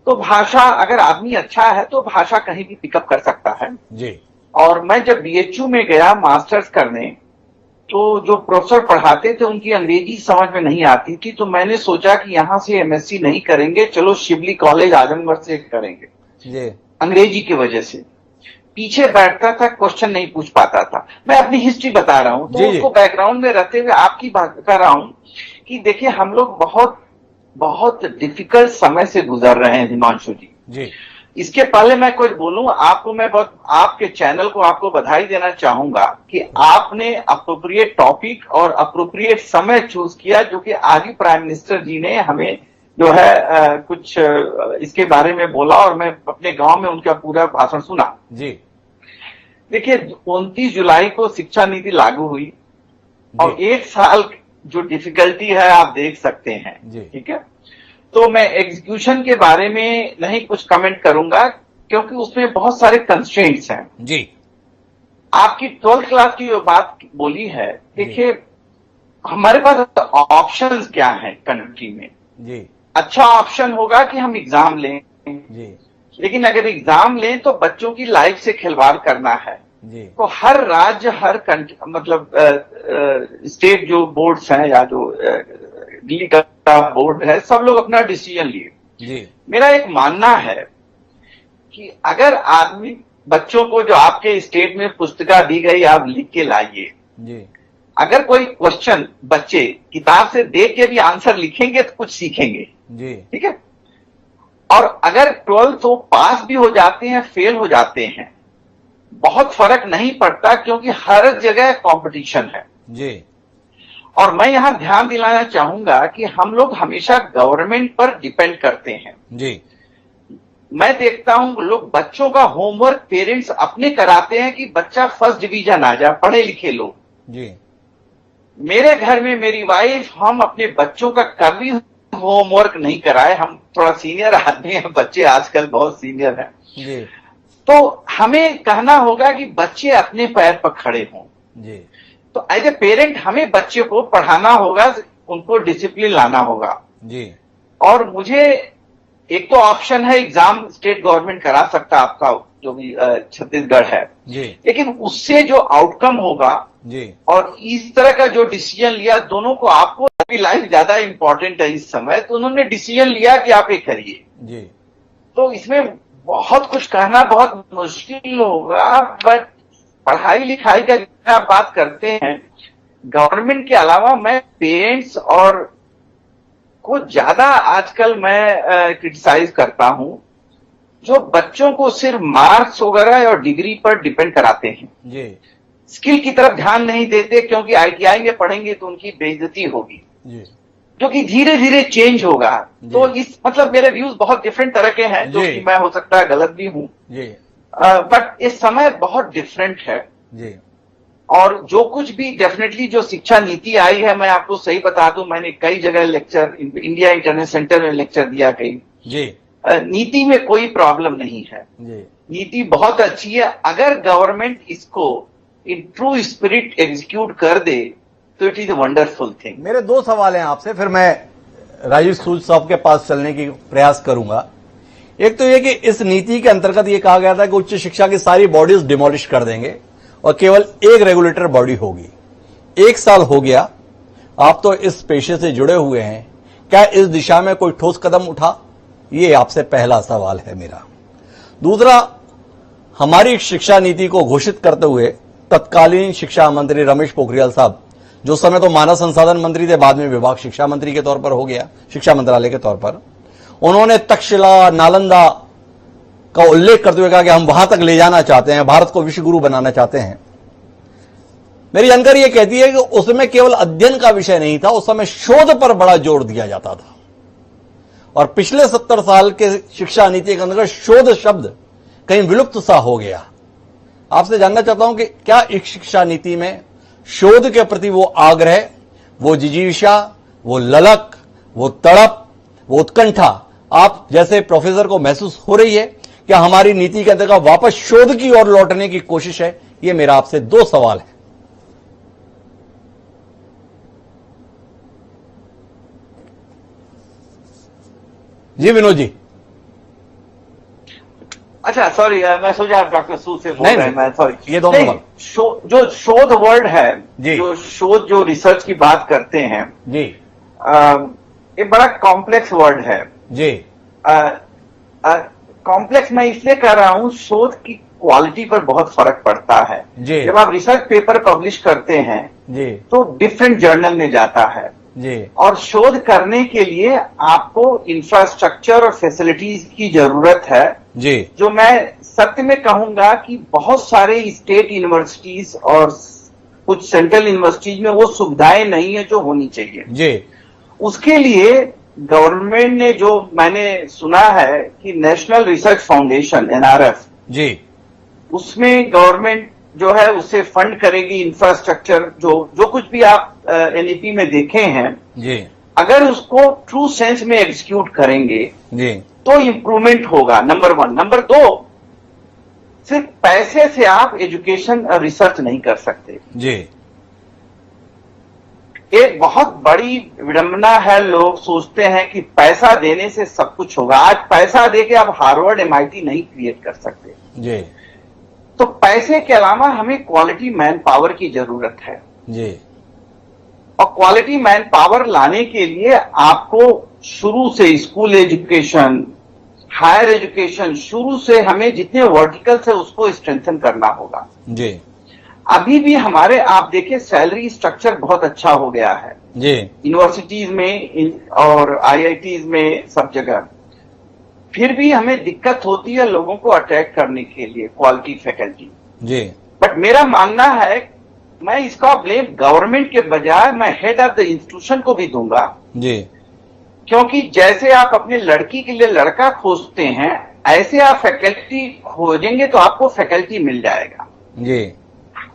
तो भाषा अगर आदमी अच्छा है तो भाषा कहीं भी पिकअप कर सकता है जी। और मैं जब बीएचयू में गया मास्टर्स करने, तो जो प्रोफेसर पढ़ाते थे उनकी अंग्रेजी समझ में नहीं आती थी, तो मैंने सोचा कि यहां से एमएससी नहीं करेंगे, चलो शिवली कॉलेज आजमगढ़ से करेंगे जी। अंग्रेजी की वजह से पीछे बैठता था, क्वेश्चन नहीं पूछ पाता था। मैं अपनी हिस्ट्री बता रहा हूं, तो उसको बैकग्राउंड में रहते हुए आपकी बात कर रहा हूं कि देखिए हम लोग बहुत बहुत डिफिकल्ट समय से गुजर रहे हैं हिमांशु जी। इसके पहले मैं कुछ बोलूं आपको, मैं बहुत आपके चैनल को आपको बधाई देना चाहूंगा कि आपने अप्रोप्रिएट टॉपिक और अप्रोप्रिएट समय चूज किया, जो कि आगे प्राइम मिनिस्टर जी ने हमें जो है कुछ इसके बारे में बोला और मैं अपने गांव में उनका पूरा भाषण सुना जी। देखिए 29 जुलाई को शिक्षा नीति लागू हुई और एक साल जो डिफिकल्टी है आप देख सकते हैं, ठीक है। तो मैं एग्जीक्यूशन के बारे में नहीं कुछ कमेंट करूंगा क्योंकि उसमें बहुत सारे कंस्ट्रेंट्स हैं जी। आपकी 12th क्लास की जो बात बोली है, देखिए हमारे पास ऑप्शंस क्या हैं कंट्री में जी। अच्छा ऑप्शन होगा कि हम एग्जाम लें जी, लेकिन अगर एग्जाम लें तो बच्चों की लाइफ से खिलवाड़ करना है जी। तो हर राज्य, हर मतलब स्टेट जो बोर्ड्स हैं या जो दिल्ली का बोर्ड है, सब लोग अपना डिसीजन लिए जी। मेरा एक मानना है कि अगर आदमी बच्चों को जो आपके स्टेट में पुस्तिका दी गई आप लिख के लाइए जी। अगर कोई क्वेश्चन बच्चे किताब से देख के भी आंसर लिखेंगे तो कुछ सीखेंगे जी, ठीक है। और अगर 12th वो पास भी हो जाते हैं, फेल हो जाते हैं, बहुत फर्क नहीं पड़ता क्योंकि हर जगह कंपटीशन है जी। और मैं यहां ध्यान दिलाना चाहूंगा कि हम लोग हमेशा गवर्नमेंट पर डिपेंड करते हैं जी। मैं देखता हूं लोग बच्चों का होमवर्क पेरेंट्स अपने कराते हैं कि बच्चा फर्स्ट डिवीजन आ जाए, पढ़े लिखे लोग जी। मेरे घर में मेरी वाइफ, हम अपने बच्चों का कभी होमवर्क नहीं कराए। हम थोड़ा सीनियर आदमी हैं, बच्चे आजकल बहुत सीनियर हैं जी। तो हमें कहना होगा कि बच्चे अपने पैर पर खड़े हों जी। तो एज ए पेरेंट हमें बच्चे को पढ़ाना होगा, उनको डिसिप्लिन लाना होगा जी। और मुझे एक तो ऑप्शन है एग्जाम स्टेट गवर्नमेंट करा सकता आपका जो भी छत्तीसगढ़ है जी। लेकिन उससे जो आउटकम होगा जी और इस तरह का जो डिसीजन लिया, दोनों को आपको अपनी लाइफ ज्यादा इंपॉर्टेंट है इस समय, तो उन्होंने डिसीजन लिया कि आप ये करिए जी। तो इसमें बहुत कुछ कहना बहुत मुश्किल होगा, बट पढ़ाई लिखाई का जितना आप बात करते हैं, गवर्नमेंट के अलावा मैं पेरेंट्स और को ज्यादा आजकल मैं क्रिटिसाइज करता हूं, जो बच्चों को सिर्फ मार्क्स वगैरह और डिग्री पर डिपेंड कराते हैं जी। स्किल की तरफ ध्यान नहीं देते क्योंकि आईटीआई में पढ़ेंगे तो उनकी बेइज्जती होगी जी। जो कि धीरे धीरे चेंज होगा। तो इस मतलब मेरे व्यूज बहुत डिफरेंट तरह के हैं, जो कि मैं हो सकता है गलत भी हूं, बट इस समय बहुत डिफरेंट है जी। और जो कुछ भी डेफिनेटली जो शिक्षा नीति आई है, मैं आपको सही बता दूं, मैंने कई जगह लेक्चर, इंडिया इंटरनेट सेंटर में लेक्चर दिया कई जी। नीति में कोई प्रॉब्लम नहीं है जी। नीति बहुत अच्छी है, अगर गवर्नमेंट इसको इन ट्रू स्पिरिट एग्जीक्यूट कर दे तो it is a wonderful thing. मेरे दो सवाल हैं आपसे, फिर मैं राजीव सूद साहब के पास चलने की प्रयास करूंगा। एक तो ये कि इस नीति के अंतर्गत ये कहा गया था कि उच्च शिक्षा की सारी बॉडीज डिमोलिश कर देंगे और केवल एक रेगुलेटर बॉडी होगी। एक साल हो गया, आप तो इस पेशे से जुड़े हुए हैं, क्या इस दिशा में कोई ठोस कदम उठा? ये आपसे पहला सवाल है मेरा। दूसरा, हमारी शिक्षा नीति को घोषित करते हुए तत्कालीन शिक्षा मंत्री रमेश पोखरियाल साहब, जो समय तो मानव संसाधन मंत्री थे, बाद में विभाग शिक्षा मंत्री के तौर पर हो गया, शिक्षा मंत्रालय के तौर पर, उन्होंने तक्षशिला, नालंदा का उल्लेख करते हुए कहा कि हम वहां तक ले जाना चाहते हैं, भारत को विश्व गुरु बनाना चाहते हैं। मेरी जानकारी यह कहती है कि उसमें केवल अध्ययन का विषय नहीं था, उस समय शोध पर बड़ा जोर दिया जाता था। और पिछले 70 साल के शिक्षा नीति के अंतर्गत शोध शब्द कहीं विलुप्त सा हो गया। आपसे जानना चाहता हूं कि क्या इस शिक्षा नीति में शोध के प्रति वो आग्रह, वो जिजीविषा, वो ललक, वो तड़प, वो उत्कंठा आप जैसे प्रोफेसर को महसूस हो रही है? क्या हमारी नीति के अंतर्गत वापस शोध की ओर लौटने की कोशिश है? ये मेरा आपसे 2 सवाल है। जी विनोद जी। अच्छा, सॉरी, मैं सोचा आप डॉक्टर सू से बोल रहे हैं। मैं सॉरी, ये दोनों जो शोध वर्ड है, जी, जो शोध, जो रिसर्च की बात करते हैं जी, ये बड़ा कॉम्प्लेक्स वर्ड है जी। कॉम्प्लेक्स मैं इसलिए कह रहा हूँ, शोध की क्वालिटी पर बहुत फर्क पड़ता है जी। जब आप रिसर्च पेपर पब्लिश करते हैं जी, तो डिफरेंट जर्नल में जाता है जी, और शोध करने के लिए आपको इंफ्रास्ट्रक्चर और फैसिलिटीज की जरूरत है जी, जो मैं सत्य में कहूंगा कि बहुत सारे स्टेट यूनिवर्सिटीज और कुछ सेंट्रल यूनिवर्सिटीज में वो सुविधाएं नहीं है जो होनी चाहिए जी। उसके लिए गवर्नमेंट ने, जो मैंने सुना है कि नेशनल रिसर्च फाउंडेशन NRF, जी, उसमें गवर्नमेंट जो है उसे फंड करेगी। इंफ्रास्ट्रक्चर जो कुछ भी आप NEP में देखे हैं जी, अगर उसको ट्रू सेंस में एग्जीक्यूट करेंगे जी, तो इम्प्रूवमेंट होगा, नंबर 1। नंबर 2, सिर्फ पैसे से आप एजुकेशन और रिसर्च नहीं कर सकते। जी। एक बहुत बड़ी विडंबना है, लोग सोचते हैं कि पैसा देने से सब कुछ होगा। आज पैसा देके आप हार्वर्ड MIT नहीं क्रिएट कर सकते जी। तो पैसे के अलावा हमें क्वालिटी मैन पावर की जरूरत है जी। और क्वालिटी मैन पावर लाने के लिए आपको शुरू से स्कूल एजुकेशन, हायर एजुकेशन, शुरू से हमें जितने वर्टिकल्स है उसको स्ट्रेंथन करना होगा जी। अभी भी हमारे आप देखिए सैलरी स्ट्रक्चर बहुत अच्छा हो गया है जी। यूनिवर्सिटीज में और IITs में, सब जगह। फिर भी हमें दिक्कत होती है लोगों को अट्रैक्ट करने के लिए क्वालिटी फैकल्टी जी। बट मेरा मानना है, मैं इसका ब्लेम गवर्नमेंट के बजाय मैं हेड ऑफ द इंस्टीट्यूशन को भी दूंगा जी। क्योंकि जैसे आप अपने लड़की के लिए लड़का खोजते हैं ऐसे आप फैकल्टी खोजेंगे तो आपको फैकल्टी मिल जाएगा जी।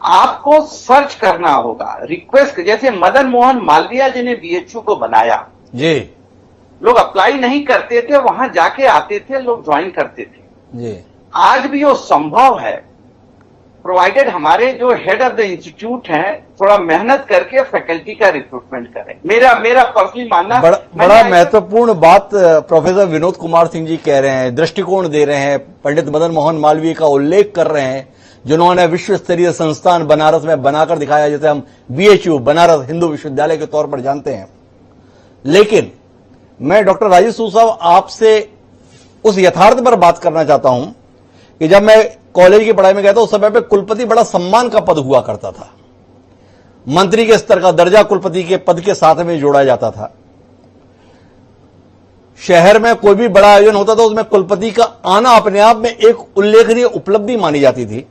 आपको सर्च करना होगा, रिक्वेस्ट। जैसे मदन मोहन मालवीय जी ने BHU को बनाया जी। लोग अप्लाई नहीं करते थे, वहां जाके आते थे, लोग ज्वाइन करते थे जी। आज भी वो संभव है प्रोवाइडेड हमारे जो हेड ऑफ द इंस्टीट्यूट हैं थोड़ा मेहनत करके फैकल्टी का रिक्रूटमेंट करें। मेरा पर्सनली मानना, बड़ा महत्वपूर्ण बात प्रोफेसर विनोद कुमार सिंह जी कह रहे हैं, दृष्टिकोण दे रहे हैं, पंडित मदन मोहन मालवीय का उल्लेख कर रहे हैं जिन्होंने विश्व स्तरीय संस्थान बनारस में बनाकर दिखाया, जैसे हम BHU बनारस हिंदू विश्वविद्यालय के तौर पर जानते हैं। लेकिन मैं डॉक्टर राजीव सूद साहब आपसे उस यथार्थ पर बात करना चाहता हूं कि जब मैं कॉलेज की पढ़ाई में गया था उस समय पे कुलपति बड़ा सम्मान का पद हुआ करता था, मंत्री के स्तर का दर्जा कुलपति के पद के साथ में जोड़ा जाता था। शहर में कोई भी बड़ा आयोजन होता था उसमें कुलपति का आना अपने आप में एक उल्लेखनीय उपलब्धि मानी जाती थी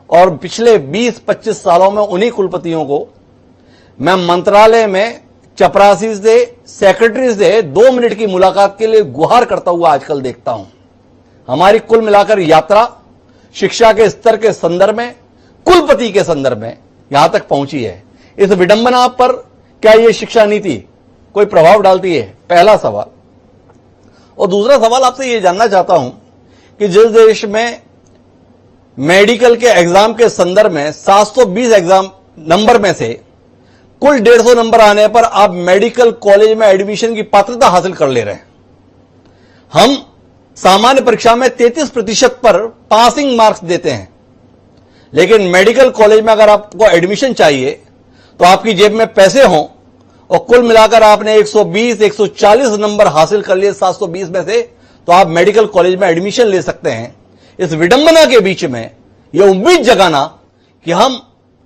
और पिछले 20-25 सालों में उन्हीं कुलपतियों को मैं मंत्रालय में चपरासी से, सेक्रेटरी से 2 मिनट की मुलाकात के लिए गुहार करता हुआ आजकल देखता हूं। हमारी कुल मिलाकर यात्रा शिक्षा के स्तर के संदर्भ में, कुलपति के संदर्भ में यहां तक पहुंची है। इस विडंबना पर क्या यह शिक्षा नीति कोई प्रभाव डालती है? पहला सवाल। और दूसरा सवाल आपसे यह जानना चाहता हूं कि जिस देश में मेडिकल के एग्जाम के संदर्भ में 720 एग्जाम नंबर में से कुल 150 नंबर आने पर आप मेडिकल कॉलेज में एडमिशन की पात्रता हासिल कर ले रहे हैं, हम सामान्य परीक्षा में 33% पर पासिंग मार्क्स देते हैं, लेकिन मेडिकल कॉलेज में अगर आपको एडमिशन चाहिए तो आपकी जेब में पैसे हों और कुल मिलाकर आपने 120 140 नंबर हासिल कर लिए 720 में से, तो आप मेडिकल कॉलेज में एडमिशन ले सकते हैं। इस विडंबना के बीच में यह उम्मीद जगाना कि हम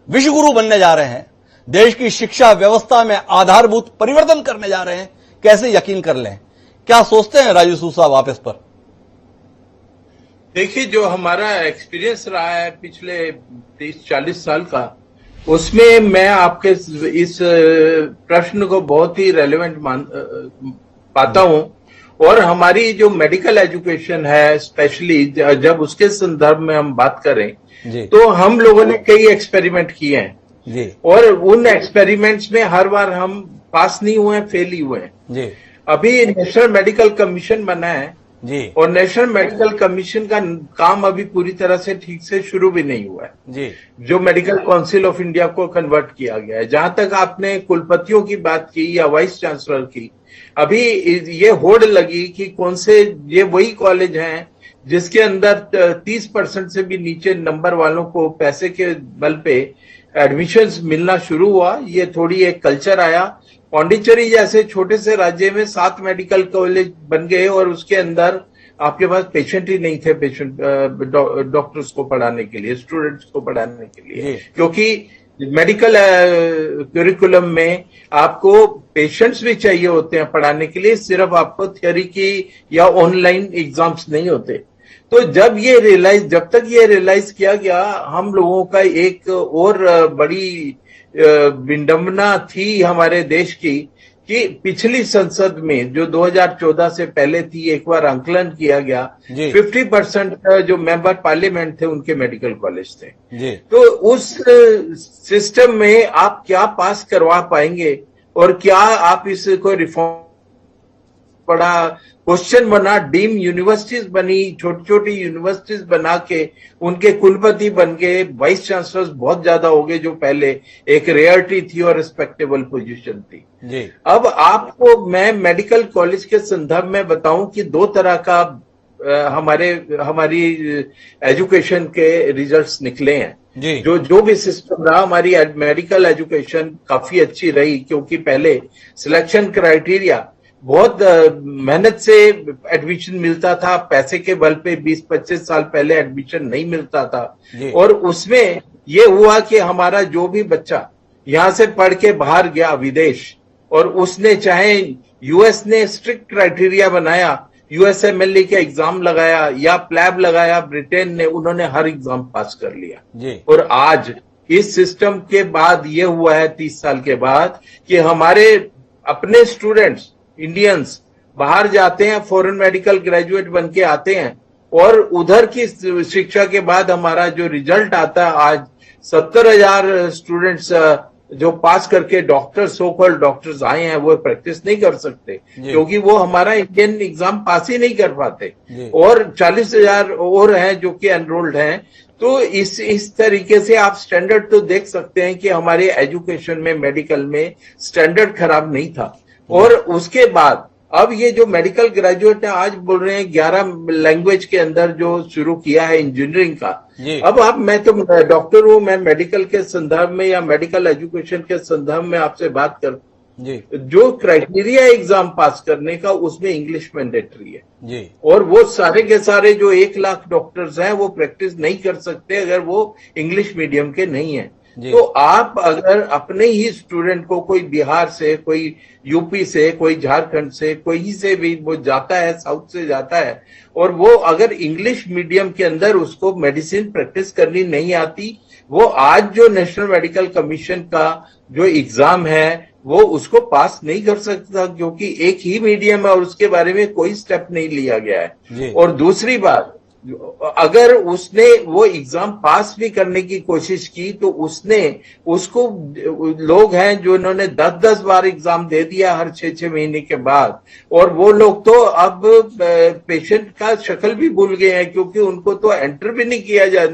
विश्वगुरु बनने जा रहे हैं, देश की शिक्षा व्यवस्था में आधारभूत परिवर्तन करने जा रहे हैं, कैसे यकीन कर लें? क्या सोचते हैं राजू सूद साहब आप इस पर? देखिए, जो हमारा एक्सपीरियंस रहा है पिछले 30-40 साल का, उसमें मैं आपके इस प्रश्न को बहुत ही रेलेवेंट पाता हूं। और हमारी जो मेडिकल एजुकेशन है, स्पेशली जब उसके संदर्भ में हम बात करें तो हम लोगों ने कई एक्सपेरिमेंट किए हैं और उन एक्सपेरिमेंट्स में हर बार हम पास नहीं हुए, फेल ही हुए हैं। अभी नेशनल मेडिकल कमीशन बना है और नेशनल मेडिकल कमीशन का काम अभी पूरी तरह से ठीक से शुरू भी नहीं हुआ है, जो मेडिकल काउंसिल ऑफ इंडिया को कन्वर्ट किया गया है। जहां तक आपने कुलपतियों की बात की या वाइस चांसलर की, अभी ये होड़ लगी कि कौन से ये वही कॉलेज हैं जिसके अंदर 30% से भी नीचे नंबर वालों को पैसे के बल पे एडमिशंस मिलना शुरू हुआ। ये थोड़ी एक कल्चर आया। पांडिचेरी जैसे छोटे से राज्य में 7 मेडिकल कॉलेज बन गए और उसके अंदर आपके पास पेशेंट ही नहीं थे, डॉक्टर्स को पढ़ाने के लिए, स्टूडेंट्स को पढ़ाने के लिए, क्योंकि मेडिकल करिकुलम में आपको पेशेंट्स भी चाहिए होते हैं पढ़ाने के लिए, सिर्फ आपको थ्योरी की या ऑनलाइन एग्जाम्स नहीं होते। तो जब तक ये रियलाइज किया गया, हम लोगों का एक और बड़ी विडंबना थी हमारे देश की कि पिछली संसद में जो 2014 से पहले थी, एक बार आंकलन किया गया, 50% जो मेंबर पार्लियामेंट थे उनके मेडिकल कॉलेज थे। तो उस सिस्टम में आप क्या पास करवा पाएंगे और क्या आप इसको रिफॉर्म, बड़ा क्वेश्चन बना। डीम यूनिवर्सिटीज बनी, छोटी छोटी यूनिवर्सिटीज बना के उनके कुलपति बन गए, वाइस चांसलर्स बहुत ज्यादा हो गए, जो पहले एक रेयरिटी थी और रिस्पेक्टेबल पोजीशन थी। अब आपको मैं मेडिकल कॉलेज के संदर्भ में बताऊं कि 2 तरह का हमारी एजुकेशन के रिजल्ट्स निकले हैं। जो भी सिस्टम रहा, हमारी मेडिकल एजुकेशन काफी अच्छी रही, क्योंकि पहले सिलेक्शन क्राइटेरिया बहुत मेहनत से एडमिशन मिलता था, पैसे के बल पे 20-25 साल पहले एडमिशन नहीं मिलता था। और उसमें ये हुआ कि हमारा जो भी बच्चा यहां से पढ़ के बाहर गया विदेश, और उसने चाहे यूएस ने स्ट्रिक्ट क्राइटेरिया बनाया, यूएसएमएलई का एग्जाम लगाया या प्लैब लगाया ब्रिटेन ने, उन्होंने हर एग्जाम पास कर लिया। और आज इस सिस्टम के बाद ये हुआ है 30 साल के बाद कि हमारे अपने स्टूडेंट्स इंडियंस बाहर जाते हैं, फॉरेन मेडिकल ग्रेजुएट बन के आते हैं, और उधर की शिक्षा के बाद हमारा जो रिजल्ट आता है, आज 70,000 स्टूडेंट्स जो पास करके डॉक्टर्स, सो कॉल्ड डॉक्टर्स आए हैं, वो प्रैक्टिस नहीं कर सकते क्योंकि वो हमारा इंडियन एग्जाम पास ही नहीं कर पाते, और 40,000 और हैं जो कि एनरोल्ड हैं। तो इस तरीके से आप स्टैंडर्ड तो देख सकते हैं कि हमारे एजुकेशन में, मेडिकल में स्टैंडर्ड खराब नहीं था। और उसके बाद अब ये जो मेडिकल ग्रेजुएट है, आज बोल रहे हैं 11 लैंग्वेज के अंदर जो शुरू किया है इंजीनियरिंग का। अब मैं तो डॉक्टर हूं, मैं मेडिकल के संदर्भ में या मेडिकल एजुकेशन के संदर्भ में आपसे बात कर, जो क्राइटेरिया एग्जाम पास करने का, उसमें इंग्लिश मैंडेटरी है। और वो सारे के सारे जो 1 लाख डॉक्टर्स हैं, वो प्रैक्टिस नहीं कर सकते अगर वो इंग्लिश मीडियम के नहीं है। तो आप अगर अपने ही स्टूडेंट को, कोई बिहार से, कोई यूपी से, कोई झारखंड से, कोई से भी वो जाता है, साउथ से जाता है, और वो अगर इंग्लिश मीडियम के अंदर उसको मेडिसिन प्रैक्टिस करनी नहीं आती, वो आज जो नेशनल मेडिकल कमीशन का जो एग्जाम है वो उसको पास नहीं कर सकता, क्योंकि एक ही मीडियम है और उसके बारे में कोई स्टेप नहीं लिया गया है। और दूसरी बात, अगर उसने वो एग्जाम पास भी करने की कोशिश की तो उसको लोग हैं जो इन्होंने 10-10 बार एग्जाम दे दिया हर 6-6 महीने के बाद, और वो लोग तो अब पेशेंट का शक्ल भी भूल गए हैं, क्योंकि उनको तो एंटर भी नहीं किया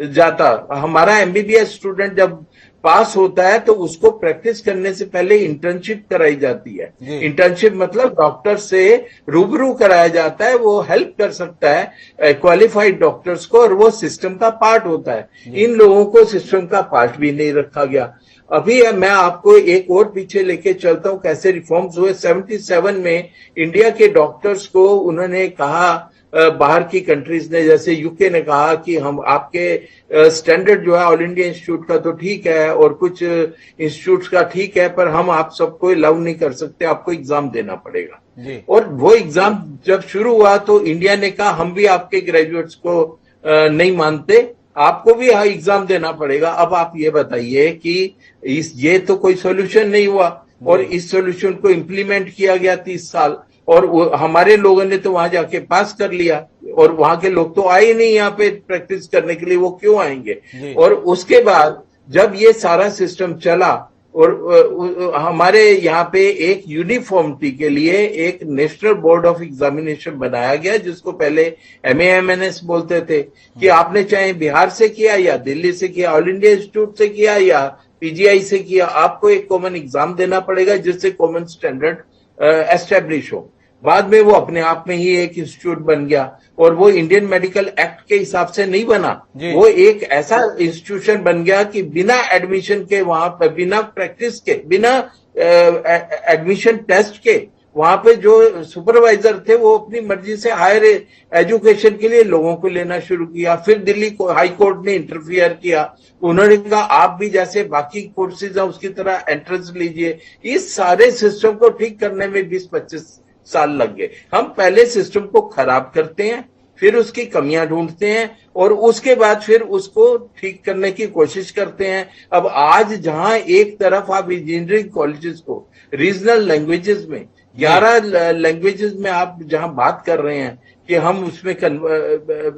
जाता। हमारा एमबीबीएस स्टूडेंट जब पास होता है तो उसको प्रैक्टिस करने से पहले इंटर्नशिप कराई जाती है। इंटर्नशिप मतलब डॉक्टर से रूबरू कराया जाता है, वो हेल्प कर सकता है क्वालिफाइड डॉक्टर्स को, और वो सिस्टम का पार्ट होता है। इन लोगों को सिस्टम का पार्ट भी नहीं रखा गया। अभी मैं आपको एक और पीछे लेके चलता हूं कैसे रिफॉर्म्स हुए। 77 में इंडिया के डॉक्टर्स को उन्होंने कहा, बाहर की कंट्रीज ने, जैसे यूके ने कहा कि हम आपके स्टैंडर्ड जो है ऑल इंडिया इंस्टीट्यूट का तो ठीक है और कुछ इंस्टीट्यूट्स का ठीक है, पर हम आप सबको अलाउ नहीं कर सकते, आपको एग्जाम देना पड़ेगा। और वो एग्जाम जब शुरू हुआ तो इंडिया ने कहा हम भी आपके ग्रेजुएट्स को नहीं मानते, आपको भी एग्जाम देना पड़ेगा। अब आप ये बताइए कि ये तो कोई सोल्यूशन नहीं हुआ और इस सोल्यूशन को इम्प्लीमेंट किया गया 30 साल, और हमारे लोगों ने तो वहां जाके पास कर लिया और वहां के लोग तो आए नहीं यहाँ पे प्रैक्टिस करने के लिए, वो क्यों आएंगे। और उसके बाद जब ये सारा सिस्टम चला और हमारे यहाँ पे एक यूनिफॉर्मिटी के लिए एक नेशनल बोर्ड ऑफ एग्जामिनेशन बनाया गया, जिसको पहले MAMNS बोलते थे, कि आपने चाहे बिहार से किया या दिल्ली से किया, ऑल इंडिया इंस्टीट्यूट से किया या PGI से किया, आपको एक कॉमन एग्जाम देना पड़ेगा जिससे कॉमन स्टैंडर्ड एस्टेब्लिश हो। बाद में वो अपने आप में ही एक इंस्टीट्यूट बन गया और वो इंडियन मेडिकल एक्ट के हिसाब से नहीं बना, वो एक ऐसा इंस्टीट्यूशन बन गया कि बिना एडमिशन के वहां पर, बिना प्रैक्टिस के, बिना एडमिशन टेस्ट के, वहां पे जो सुपरवाइजर थे वो अपनी मर्जी से हायर एजुकेशन के लिए लोगों को लेना शुरू किया। फिर दिल्ली हाई कोर्ट ने इंटरफियर किया, उन्होंने कहा आप भी जैसे बाकी कोर्सेज है उसकी तरह एंट्रेंस लीजिए। इस सारे सिस्टम को ठीक करने में 20-25 साल लग गए। हम पहले सिस्टम को खराब करते हैं, फिर उसकी कमियां ढूंढते हैं और उसके बाद फिर उसको ठीक करने की कोशिश करते हैं। अब आज जहां एक तरफ आप इंजीनियरिंग कॉलेजेस को रीजनल लैंग्वेजेस में 11 लैंग्वेजेस में आप जहां बात कर रहे हैं कि हम उसमें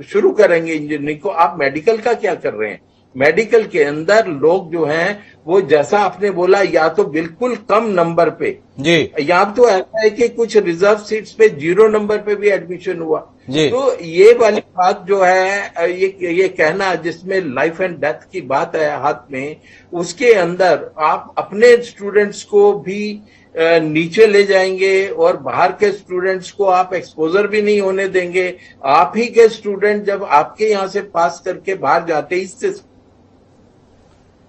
शुरू करेंगे इंजीनियरिंग को, आप मेडिकल का क्या कर रहे हैं। मेडिकल के अंदर लोग जो हैं वो जैसा आपने बोला, या तो बिल्कुल कम नंबर पे जी, या तो ऐसा है कि कुछ रिजर्व सीट्स पे 0 नंबर पे भी एडमिशन हुआ जी। तो ये वाली बात जो है, ये कहना जिसमें लाइफ एंड डेथ की बात है हाथ में, उसके अंदर आप अपने स्टूडेंट्स को भी नीचे ले जाएंगे और बाहर के स्टूडेंट्स को आप एक्सपोजर भी नहीं होने देंगे। आप ही के स्टूडेंट जब आपके यहाँ से पास करके बाहर जाते हैं, इससे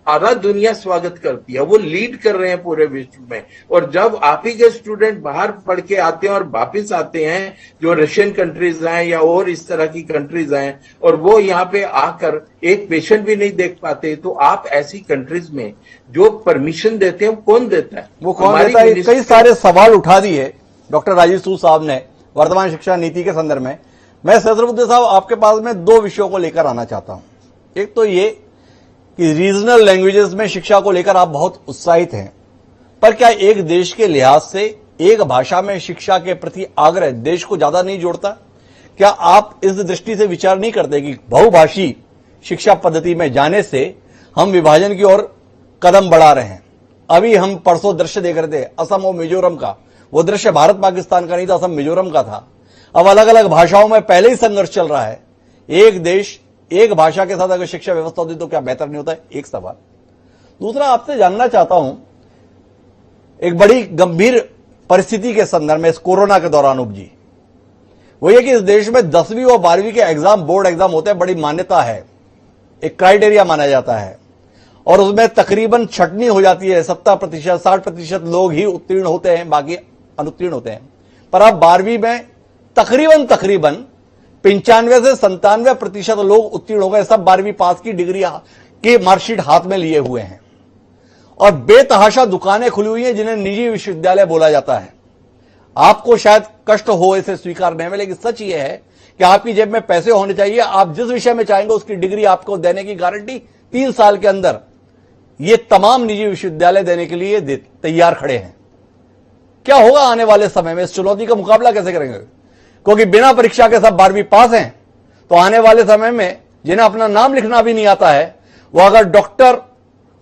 सारा दुनिया स्वागत करती है, वो लीड कर रहे हैं पूरे विश्व में। और जब आप ही के स्टूडेंट बाहर पढ़ के आते हैं और वापिस आते हैं, जो रशियन कंट्रीज हैं या और इस तरह की कंट्रीज हैं, और वो यहाँ पे आकर एक पेशेंट भी नहीं देख पाते, तो आप ऐसी कंट्रीज में जो परमिशन देते हैं, कौन देता है? वो कौन देता है? कई सारे सवाल उठा दिए डॉक्टर राजीव सूद साहब ने वर्तमान शिक्षा नीति के संदर्भ में। मैं सहस्रबुद्धे साहब आपके पास में 2 विषयों को लेकर आना चाहता हूं। एक तो ये कि रीजनल लैंग्वेजेस में शिक्षा को लेकर आप बहुत उत्साहित हैं, पर क्या एक देश के लिहाज से एक भाषा में शिक्षा के प्रति आग्रह देश को ज्यादा नहीं जोड़ता? क्या आप इस दृष्टि से विचार नहीं करते कि बहुभाषी शिक्षा पद्धति में जाने से हम विभाजन की ओर कदम बढ़ा रहे हैं? अभी हम परसों दृश्य देख रहे थे असम और मिजोरम का, वो दृश्य भारत पाकिस्तान का नहीं था, असम मिजोरम का था। अब अलग अलग भाषाओं में पहले ही संघर्ष चल रहा है। एक देश एक भाषा के साथ अगर शिक्षा व्यवस्था होती तो क्या बेहतर नहीं होता है? एक सवाल। दूसरा, आपसे जानना चाहता हूं, एक बड़ी गंभीर परिस्थिति के संदर्भ में इस कोरोना के दौरान उपजी, वो ये कि इस देश में 10वीं और 12वीं के एग्जाम, बोर्ड एग्जाम होते हैं, बड़ी मान्यता है, एक क्राइटेरिया माना जाता है और उसमें तकरीबन छटनी हो जाती है। 70%, 60% लोग ही उत्तीर्ण होते हैं, बाकी अनुत्तीर्ण होते हैं। पर अब 12वीं में तकरीबन 95 से 97% लोग उत्तीर्ण हो गए। सब 12वीं पास की डिग्री की मार्कशीट हाथ में लिए हुए हैं और बेतहाशा दुकानें खुली हुई हैं जिन्हें निजी विश्वविद्यालय बोला जाता है। आपको शायद कष्ट हो इसे स्वीकारने में, लेकिन सच ये है कि आपकी जेब में पैसे होने चाहिए। आप जिस विषय में चाहेंगे उसकी डिग्री आपको देने की गारंटी 3 साल के अंदर ये तमाम निजी विश्वविद्यालय देने के लिए तैयार खड़े हैं। क्या होगा आने वाले समय में? इस चुनौती का मुकाबला कैसे करेंगे? क्योंकि बिना परीक्षा के सब 12वीं पास हैं, तो आने वाले समय में जिन्हें अपना नाम लिखना भी नहीं आता है, वो अगर डॉक्टर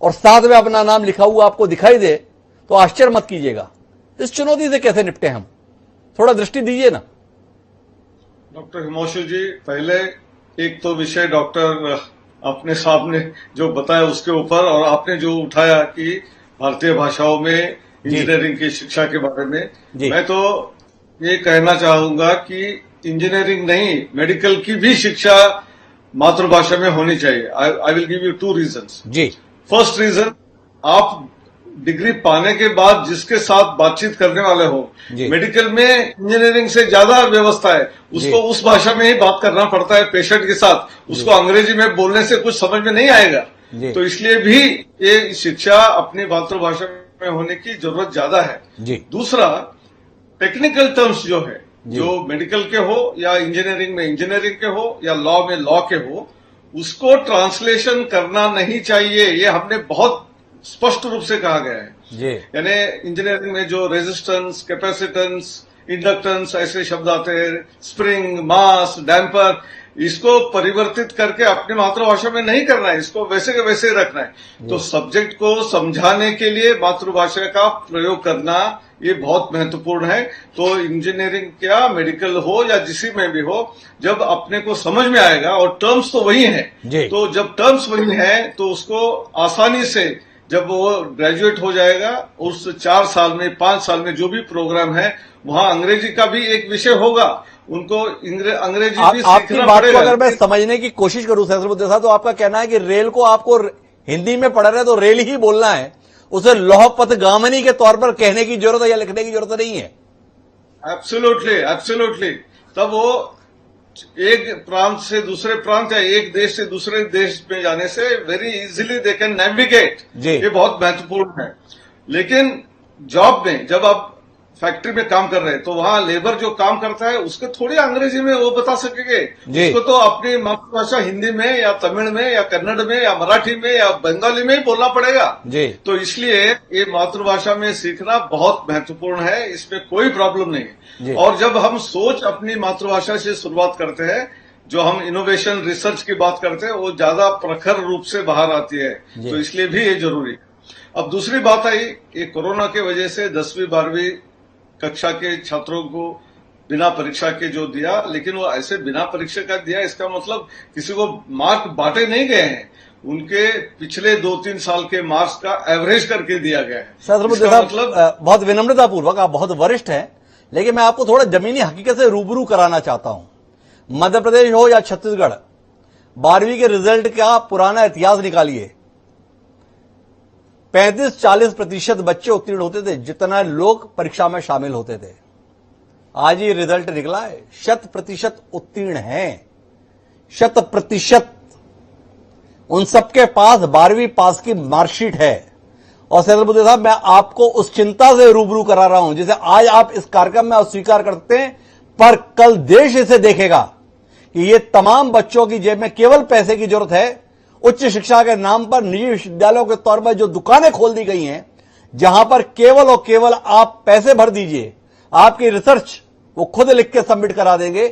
और साथ में अपना नाम लिखा हुआ आपको दिखाई दे तो आश्चर्य मत कीजिएगा। इस चुनौती से कैसे निपटे हम? थोड़ा दृष्टि दीजिए ना। डॉक्टर हिमांशु जी, पहले एक तो विषय डॉक्टर अपने सामने जो बताया उसके ऊपर, और आपने जो उठाया कि भारतीय भाषाओं में इंजीनियरिंग की शिक्षा के बारे में, मैं तो ये कहना चाहूंगा कि इंजीनियरिंग नहीं, मेडिकल की भी शिक्षा मातृभाषा में होनी चाहिए। I will give you 2 reasons जी। फर्स्ट रीजन, आप डिग्री पाने के बाद जिसके साथ बातचीत करने वाले हो, मेडिकल में इंजीनियरिंग से ज्यादा व्यवस्था है, उसको उस भाषा में ही बात करना पड़ता है पेशेंट के साथ, उसको अंग्रेजी में बोलने से कुछ समझ में नहीं आएगा। तो इसलिए भी ये शिक्षा अपनी मातृभाषा में होने की जरूरत ज्यादा है। दूसरा, टेक्निकल टर्म्स जो है, जो मेडिकल के हो या इंजीनियरिंग में इंजीनियरिंग के हो या लॉ में लॉ के हो, उसको ट्रांसलेशन करना नहीं चाहिए। ये हमने बहुत स्पष्ट रूप से कहा गया है। यानी इंजीनियरिंग में जो रेजिस्टेंस, कैपेसिटेंस, इंडक्टेंस ऐसे शब्द आते हैं, स्प्रिंग, मास, डैम्पर, इसको परिवर्तित करके अपनी मातृभाषा में नहीं करना है, इसको वैसे के वैसे रखना है। तो सब्जेक्ट को समझाने के लिए मातृभाषा का प्रयोग करना ये बहुत महत्वपूर्ण है। तो इंजीनियरिंग क्या मेडिकल हो या जिसी में भी हो, जब अपने को समझ में आएगा, और टर्म्स तो वही है, तो जब टर्म्स वही है तो उसको आसानी से जब वो ग्रेजुएट हो जाएगा, उस 4 साल में 5 साल में जो भी प्रोग्राम है वहां अंग्रेजी का भी एक विषय होगा, उनको अंग्रेजी भी सीखना बात पड़ेगा। को अगर मैं समझने की कोशिश करूं सहस्त्रबुद्धे साहब, तो आपका कहना है कि रेल को आपको हिंदी में पढ़ रहे तो रेल ही बोलना है, उसे लौह पथ गामिनी के तौर पर कहने की जरूरत है या लिखने की जरूरत नहीं है। Absolutely, absolutely. तब वो एक प्रांत से दूसरे प्रांत या एक देश से दूसरे देश में जाने से very easily they can navigate, ये बहुत महत्वपूर्ण है। लेकिन जॉब में जब आप फैक्ट्री में काम कर रहे हैं तो वहां लेबर जो काम करता है उसको थोड़ी अंग्रेजी में वो बता सकेंगे, उसको तो अपनी मातृभाषा हिंदी में या तमिल में या कन्नड़ में या मराठी में या बंगाली में ही बोलना पड़ेगा। तो इसलिए ये मातृभाषा में सीखना बहुत महत्वपूर्ण है, इसमें कोई प्रॉब्लम नहीं है। और जब हम सोच अपनी मातृभाषा से शुरुआत करते हैं, जो हम इनोवेशन रिसर्च की बात करते हैं, वो ज्यादा प्रखर रूप से बाहर आती है, तो इसलिए भी ये जरूरी है। अब दूसरी बात आई, ये कोरोना की वजह से 10वीं 12वीं कक्षा के छात्रों को बिना परीक्षा के जो दिया, लेकिन वो ऐसे बिना परीक्षा का दिया, इसका मतलब किसी को मार्क बांटे नहीं गए हैं, उनके पिछले 2-3 साल के मार्क्स का एवरेज करके दिया गया है। मतलब बहुत विनम्रता पूर्वक, आप बहुत वरिष्ठ हैं, लेकिन मैं आपको थोड़ा जमीनी हकीकत से रूबरू कराना चाहता हूं। मध्य प्रदेश हो या छत्तीसगढ़, 12वीं के रिजल्ट का पुराना इतिहास निकालिए, 35-40% बच्चे उत्तीर्ण होते थे जितना लोग परीक्षा में शामिल होते थे। आज ये रिजल्ट निकला है, 100% उत्तीर्ण हैं, 100%। उन सबके पास 12वीं पास की मार्कशीट है। और सहस्त्रबुद्धे साहब, मैं आपको उस चिंता से रूबरू करा रहा हूं जिसे आज आप इस कार्यक्रम में अस्वीकार करते हैं, पर कल देश इसे देखेगा कि ये तमाम बच्चों की जेब में केवल पैसे की जरूरत है। उच्च शिक्षा के नाम पर निजी विश्वविद्यालयों के तौर पर जो दुकानें खोल दी गई हैं, जहां पर केवल और केवल आप पैसे भर दीजिए, आपकी रिसर्च वो खुद लिख के सबमिट करा देंगे।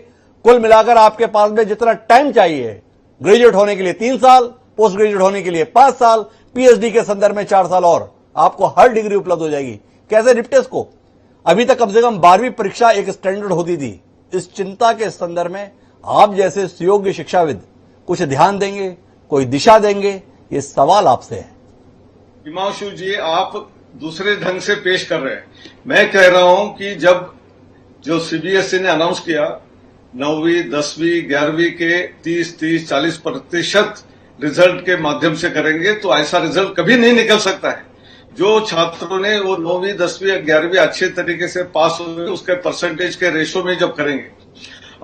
कुल मिलाकर आपके पास में जितना टाइम चाहिए, ग्रेजुएट होने के लिए 3 साल, पोस्ट ग्रेजुएट होने के लिए 5 साल, पीएचडी के संदर्भ में 4 साल, और आपको हर डिग्री उपलब्ध हो जाएगी। कैसे निपटे इसको? अभी तक कम से कम 12वीं परीक्षा एक स्टैंडर्ड होती थी। इस चिंता के संदर्भ में आप जैसे सुयोग्य शिक्षाविद कुछ ध्यान देंगे, कोई दिशा देंगे? ये सवाल आपसे है। हिमांशु जी, आप दूसरे ढंग से पेश कर रहे हैं। मैं कह रहा हूं कि जब जो सीबीएसई ने अनाउंस किया 9वीं 10वीं 11वीं के 30-40% रिजल्ट के माध्यम से करेंगे, तो ऐसा रिजल्ट कभी नहीं निकल सकता है। जो छात्रों ने वो 9वीं 10वीं या 11वीं अच्छे तरीके से पास हो गए, उसके परसेंटेज के रेशो में जब करेंगे।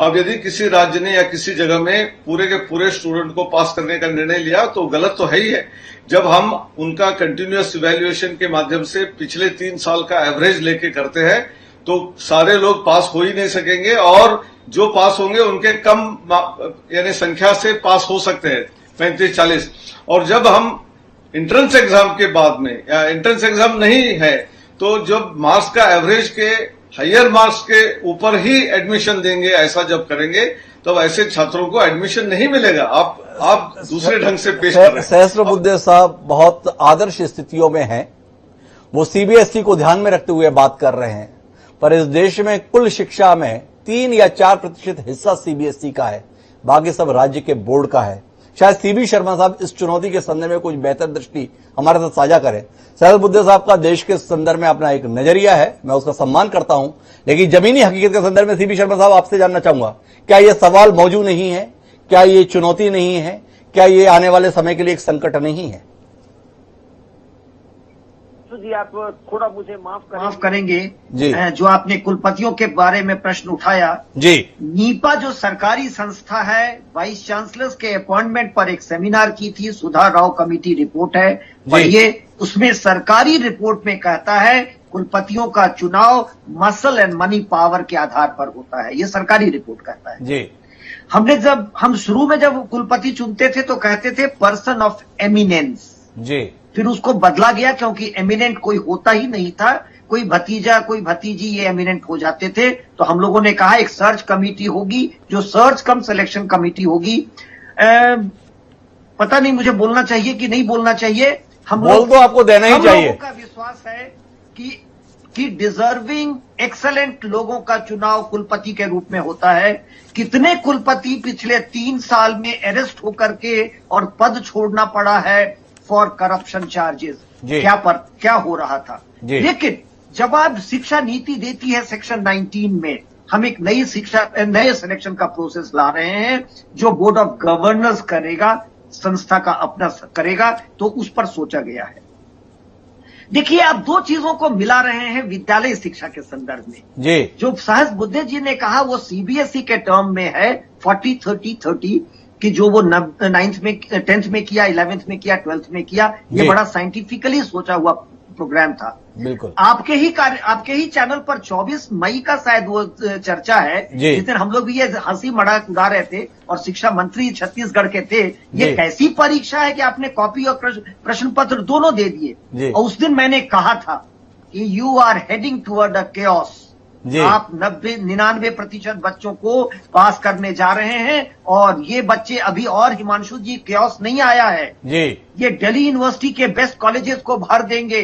अब यदि किसी राज्य ने या किसी जगह में पूरे के पूरे स्टूडेंट को पास करने का निर्णय लिया तो गलत तो है ही है। जब हम उनका कंटिन्यूअस इवैल्यूएशन के माध्यम से पिछले 3 साल का एवरेज लेके करते हैं तो सारे लोग पास हो ही नहीं सकेंगे, और जो पास होंगे उनके कम यानी संख्या से पास हो सकते हैं 35-40। और जब हम एंट्रेंस एग्जाम के बाद में, या एंट्रेंस एग्जाम नहीं है, तो जब मार्क्स का एवरेज के हायर मार्क्स के ऊपर ही एडमिशन देंगे, ऐसा जब करेंगे तब ऐसे छात्रों को एडमिशन नहीं मिलेगा। आप दूसरे ढंग से पेश कर रहे हैं। सहस्त्रबुद्धे साहब बहुत आदर्श स्थितियों में हैं, वो सीबीएसई को ध्यान में रखते हुए बात कर रहे हैं, पर इस देश में कुल शिक्षा में 3 या 4% हिस्सा सीबीएसई का है, बाकी सब राज्य के बोर्ड का है। शायद सीबी शर्मा साहब इस चुनौती के संदर्भ में कुछ बेहतर दृष्टि हमारे साथ साझा करें। सहस्त्रबुद्धे साहब का देश के संदर्भ में अपना एक नजरिया है, मैं उसका सम्मान करता हूं, लेकिन जमीनी हकीकत के संदर्भ में सीबी शर्मा साहब आपसे जानना चाहूंगा, क्या ये सवाल मौजूद नहीं है? क्या ये चुनौती नहीं है? क्या ये आने वाले समय के लिए एक संकट नहीं है? हिमांशु जी आप थोड़ा मुझे माफ करेंगे जी। जो आपने कुलपतियों के बारे में प्रश्न उठाया जी, नीपा जो सरकारी संस्था है, वाइस चांसलर्स के अपॉइंटमेंट पर एक सेमिनार की थी, सुधा राव कमेटी रिपोर्ट है, पढ़िए। उसमें सरकारी रिपोर्ट में कहता है कुलपतियों का चुनाव मसल एंड मनी पावर के आधार पर होता है, ये सरकारी रिपोर्ट कहता है जी। हम शुरू में जब कुलपति चुनते थे तो कहते थे पर्सन ऑफ एमिनेंस जी, फिर उसको बदला गया क्योंकि एमिनेंट कोई होता ही नहीं था, कोई भतीजा कोई भतीजी ये एमिनेंट हो जाते थे। तो हम लोगों ने कहा एक सर्च कमेटी होगी, जो सर्च कम सिलेक्शन कमेटी होगी। पता नहीं मुझे बोलना चाहिए कि नहीं बोलना चाहिए, हम लोग तो आपको देना ही चाहिए। लोगों का विश्वास है कि डिजर्विंग एक्सेलेंट लोगों का चुनाव कुलपति के रूप में होता है। कितने कुलपति पिछले 3 साल में अरेस्ट होकर के और पद छोड़ना पड़ा है फॉर करप्शन चार्जेस, क्या हो रहा था। लेकिन जब आप शिक्षा नीति देती है सेक्शन 19 में, हम एक नए सिलेक्शन का प्रोसेस ला रहे हैं जो बोर्ड ऑफ गवर्नर्स करेगा, संस्था का अपना करेगा, तो उस पर सोचा गया है। देखिए आप दो चीजों को मिला रहे हैं विद्यालय शिक्षा के संदर्भ में जी। जो सहस बुद्धे जी ने कहा वो सीबीएसई के टर्म में है 40-30-30 कि जो वो 9th में 10th में किया, 11th में किया, 12th में किया, ये बड़ा साइंटिफिकली सोचा हुआ प्रोग्राम था। बिल्कुल आपके ही चैनल पर 24 मई का शायद वो चर्चा है, जिस दिन हम लोग भी ये हंसी मजाक उड़ा रहे थे और शिक्षा मंत्री छत्तीसगढ़ के थे। ये कैसी परीक्षा है कि आपने कॉपी और प्रश्न पत्र दोनों दे दिए। और उस दिन मैंने कहा था कि you are heading toward a chaos, आप 99% बच्चों को पास करने जा रहे हैं और ये बच्चे अभी और हिमांशु जी केओस नहीं आया है जी। ये दिल्ली यूनिवर्सिटी के बेस्ट कॉलेजेस को भर देंगे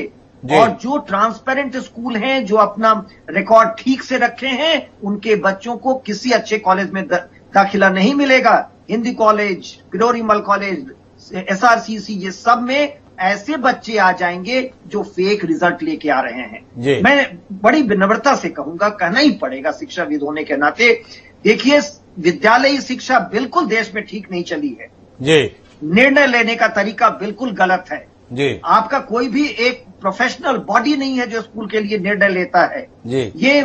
और जो ट्रांसपेरेंट स्कूल हैं, जो अपना रिकॉर्ड ठीक से रखे हैं, उनके बच्चों को किसी अच्छे कॉलेज में दाखिला नहीं मिलेगा। हिंदी कॉलेज, पिरोरीमल कॉलेज, एसआरसीसी, ये सब में ऐसे बच्चे आ जाएंगे जो फेक रिजल्ट लेके आ रहे हैं। मैं बड़ी विनम्रता से कहूंगा, कहना ही पड़ेगा शिक्षाविद होने के नाते। देखिए विद्यालयी शिक्षा बिल्कुल देश में ठीक नहीं चली है जी। निर्णय लेने का तरीका बिल्कुल गलत है जी। आपका कोई भी एक प्रोफेशनल बॉडी नहीं है जो स्कूल के लिए निर्णय लेता है जी। ये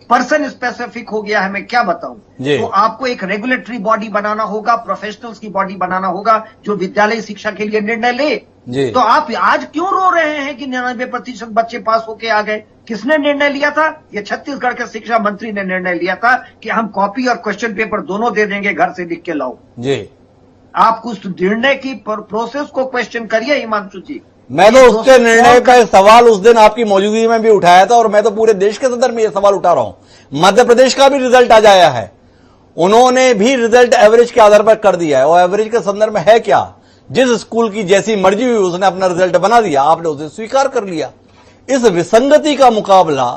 पर्सन स्पेसिफिक हो गया है, मैं क्या बताऊं। तो आपको एक रेगुलेटरी बॉडी बनाना होगा, प्रोफेशनल्स की बॉडी बनाना होगा जो विद्यालय शिक्षा के लिए निर्णय ले जी। तो आप आज क्यों रो रहे हैं कि 99% बच्चे पास होके आ गए? किसने निर्णय लिया था? ये छत्तीसगढ़ के शिक्षा मंत्री ने निर्णय लिया था कि हम कॉपी और क्वेश्चन पेपर दोनों दे देंगे, घर से लिख के लाओ जी। आप उस निर्णय की प्रोसेस को क्वेश्चन करिए हिमांशु जी। मैं तो उसके निर्णय का सवाल उस दिन आपकी मौजूदगी में भी उठाया था और मैं तो पूरे देश के संदर्भ में ये सवाल उठा रहा हूं। मध्य प्रदेश का भी रिजल्ट आ जाया है, उन्होंने भी रिजल्ट एवरेज के आधार पर कर दिया है और एवरेज के संदर्भ में है क्या, जिस स्कूल की जैसी मर्जी हुई उसने अपना रिजल्ट बना दिया, आपने उसे स्वीकार कर लिया। इस विसंगति का मुकाबला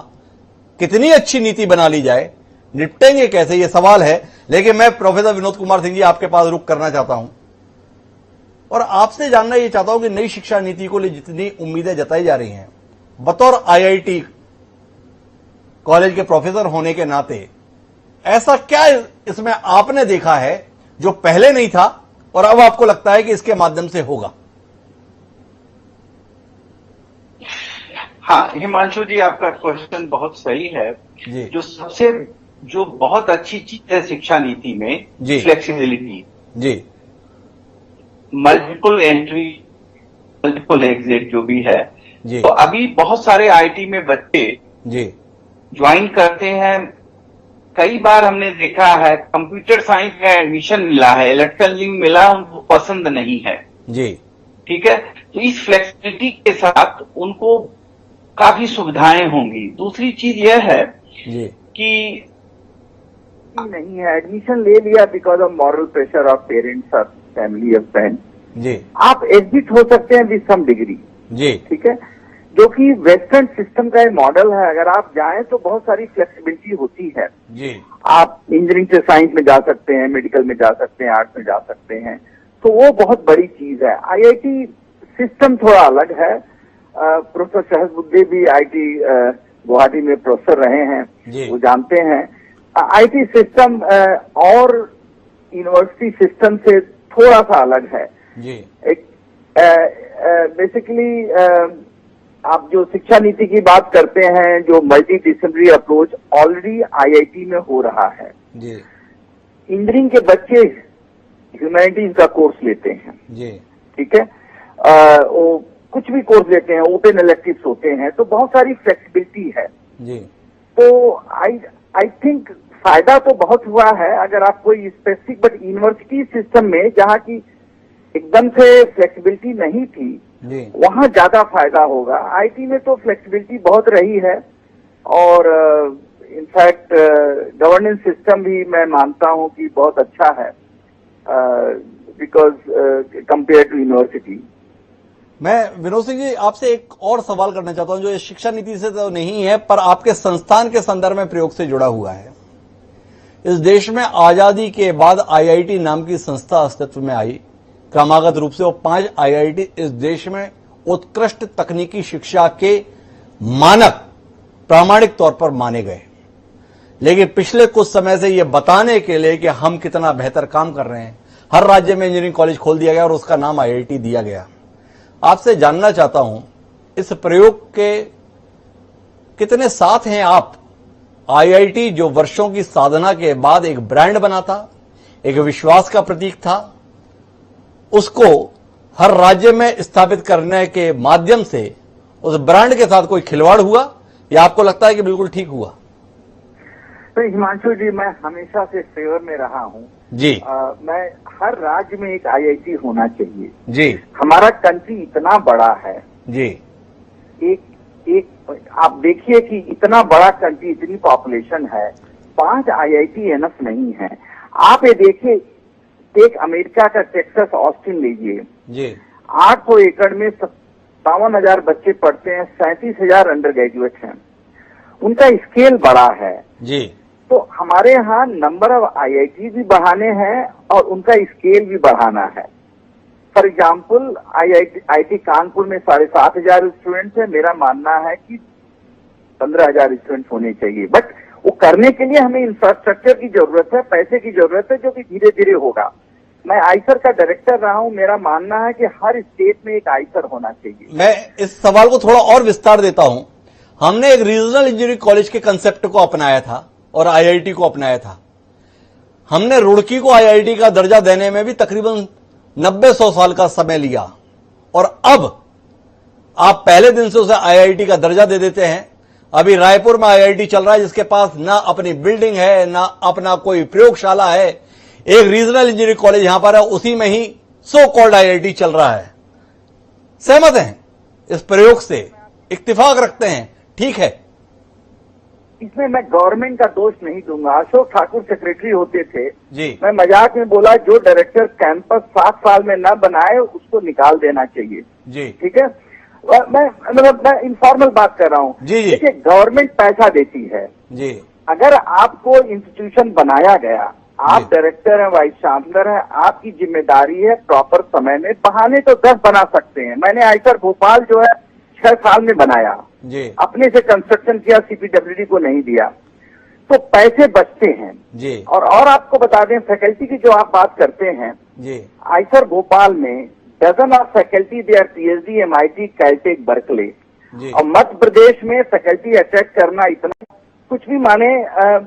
कितनी अच्छी नीति बना ली जाए, निपटेंगे कैसे, ये सवाल है। लेकिन मैं प्रोफेसर विनोद कुमार सिंह जी आपके पास रुख करना चाहता हूं और आपसे जानना यह चाहता हूं कि नई शिक्षा नीति को लिए जितनी उम्मीदें जताई जा रही हैं, बतौर आईआईटी कॉलेज के प्रोफेसर होने के नाते ऐसा क्या इसमें आपने देखा है जो पहले नहीं था और अब आपको लगता है कि इसके माध्यम से होगा? हाँ हिमांशु जी, आपका क्वेश्चन बहुत सही है जी। जो बहुत अच्छी चीज है शिक्षा नीति में फ्लेक्सिबिलिटी जी। मल्टीपल एंट्री, मल्टीपल एग्जिट जो भी है जी। तो अभी बहुत सारे आईटी में बच्चे जी ज्वाइन करते हैं। कई बार हमने देखा है कंप्यूटर साइंस में एडमिशन मिला है, इलेक्ट्रिकल इंजीनियरिंग मिला, उनको पसंद नहीं है जी। ठीक है, तो इस फ्लेक्सिबिलिटी के साथ उनको काफी सुविधाएं होंगी। दूसरी चीज यह है जी कि नहीं है एडमिशन ले लिया because of moral pressure of parents और फैमिली ऑफ फ्रेंड्स जी, आप एग्जिट हो सकते हैं विद सम डिग्री जी। ठीक है, जो कि वेस्टर्न सिस्टम का एक मॉडल है। अगर आप जाएं तो बहुत सारी फ्लेक्सिबिलिटी होती है जी। आप इंजीनियरिंग से साइंस में जा सकते हैं, मेडिकल में जा सकते हैं, आर्ट्स में जा सकते हैं, तो वो बहुत बड़ी चीज है। आईआईटी सिस्टम थोड़ा अलग है। प्रोफेसर सहस बुद्धे भी आईटी गुवाहाटी में प्रोफेसर रहे हैं, वो जानते हैं। आईटी सिस्टम और यूनिवर्सिटी सिस्टम से थोड़ा सा अलग है जी। एक बेसिकली आप जो शिक्षा नीति की बात करते हैं, जो multi disciplinary approach already IIT में हो रहा है जी। इंजीनियरिंग के बच्चे ह्यूमैनिटीज का कोर्स लेते हैं जी, ठीक है, वो कुछ भी कोर्स लेते हैं, ओपन इलेक्टिव्स होते हैं, तो बहुत सारी फ्लेक्सिबिलिटी है जी। तो आई थिंक फायदा तो बहुत हुआ है अगर आप कोई स्पेसिफिक, बट यूनिवर्सिटी सिस्टम में जहाँ की एकदम से फ्लेक्सिबिलिटी नहीं थी जी, वहाँ ज्यादा फायदा होगा। आईटी में तो फ्लेक्सिबिलिटी बहुत रही है और इनफैक्ट गवर्नेंस सिस्टम भी मैं मानता हूँ कि बहुत अच्छा है बिकॉज कंपेयर टू यूनिवर्सिटी। मैं विनोद सिंह जी आपसे एक और सवाल करना चाहता हूं जो इस शिक्षा नीति से तो नहीं है पर आपके संस्थान के संदर्भ में प्रयोग से जुड़ा हुआ है। इस देश में आजादी के बाद आईआईटी नाम की संस्था अस्तित्व में आई, क्रमागत रूप से वो 5 आईआईटी इस देश में उत्कृष्ट तकनीकी शिक्षा के मानक प्रामाणिक तौर पर माने गए। लेकिन पिछले कुछ समय से ये बताने के लिए कि हम कितना बेहतर काम कर रहे हैं, हर राज्य में इंजीनियरिंग कॉलेज खोल दिया गया और उसका नाम आईआईटी दिया गया। आपसे जानना चाहता हूं इस प्रयोग के कितने साथ हैं आप? आईआईटी जो वर्षों की साधना के बाद एक ब्रांड बना था, एक विश्वास का प्रतीक था, उसको हर राज्य में स्थापित करने के माध्यम से उस ब्रांड के साथ कोई खिलवाड़ हुआ या आपको लगता है कि बिल्कुल ठीक हुआ? तो हिमांशु जी, मैं हमेशा से फेवर में रहा हूँ जी। मैं हर राज्य में एक आईआईटी होना चाहिए जी। हमारा कंट्री इतना बड़ा है जी। एक आप देखिए कि इतना बड़ा कंट्री, इतनी पॉपुलेशन है, 5 आईआईटी एनफ नहीं है। आप ये देखिए, एक अमेरिका का टेक्सास ऑस्टिन लीजिए जी, 800 एकड़ में 57,000 बच्चे पढ़ते हैं, 37,000 अंडर ग्रेजुएट हैं, उनका स्केल बड़ा है जी। तो हमारे यहाँ नंबर ऑफ आईआईटी भी बढ़ाने हैं और उनका स्केल भी बढ़ाना है। फॉर एग्जाम्पल आईआईटी कानपुर में 7,500 स्टूडेंट्स है, मेरा मानना है कि 15,000 स्टूडेंट्स होने चाहिए, बट वो करने के लिए हमें इंफ्रास्ट्रक्चर की जरूरत है, पैसे की जरूरत है, जो कि धीरे धीरे होगा। मैं आईसर का डायरेक्टर रहा हूं, मेरा मानना है कि हर स्टेट में एक आईसर होना चाहिए। मैं इस सवाल को थोड़ा और विस्तार देता हूं। हमने एक रीजनल इंजीनियरिंग कॉलेज के कंसेप्ट को अपनाया था और आईआईटी को अपनाया था। हमने रुड़की को आईआईटी का दर्जा देने में भी तकरीबन 90-100 साल का समय लिया और अब आप पहले दिन से उसे आईआईटी का दर्जा दे देते हैं। अभी रायपुर में आईआईटी चल रहा है जिसके पास ना अपनी बिल्डिंग है, ना अपना कोई प्रयोगशाला है, एक रीजनल इंजीनियरिंग कॉलेज यहां पर है, उसी में ही सो कॉल्ड आईआईटी चल रहा है। सहमत हैं इस प्रयोग से? इत्तेफाक रखते हैं? ठीक है। इसमें मैं गवर्नमेंट का दोष नहीं दूंगा। अशोक ठाकुर सेक्रेटरी होते थे जी। मैं मजाक में बोला, जो डायरेक्टर कैंपस 7 साल में न बनाए उसको निकाल देना चाहिए जी। ठीक है, मैं इनफॉर्मल बात कर रहा हूँ जी। देखिए, गवर्नमेंट पैसा देती है जी। अगर आपको इंस्टीट्यूशन बनाया गया, आप डायरेक्टर हैं, वाइस चांसलर हैं, आपकी जिम्मेदारी है प्रॉपर समय में। बहाने तो 10 बना सकते हैं। मैंने आईसर भोपाल जो है 6 साल में बनाया जी। अपने से कंस्ट्रक्शन किया, सीपीडब्ल्यूडी को नहीं दिया, तो पैसे बचते हैं जी। और आपको बता दें, फैकल्टी की जो आप बात करते हैं जी, आईसर भोपाल में dozen of faculty, they are PhD, MIT, Caltech, Berkeley, और मध्य प्रदेश में फैकल्टी अट्रैक्ट करना इतना कुछ भी माने,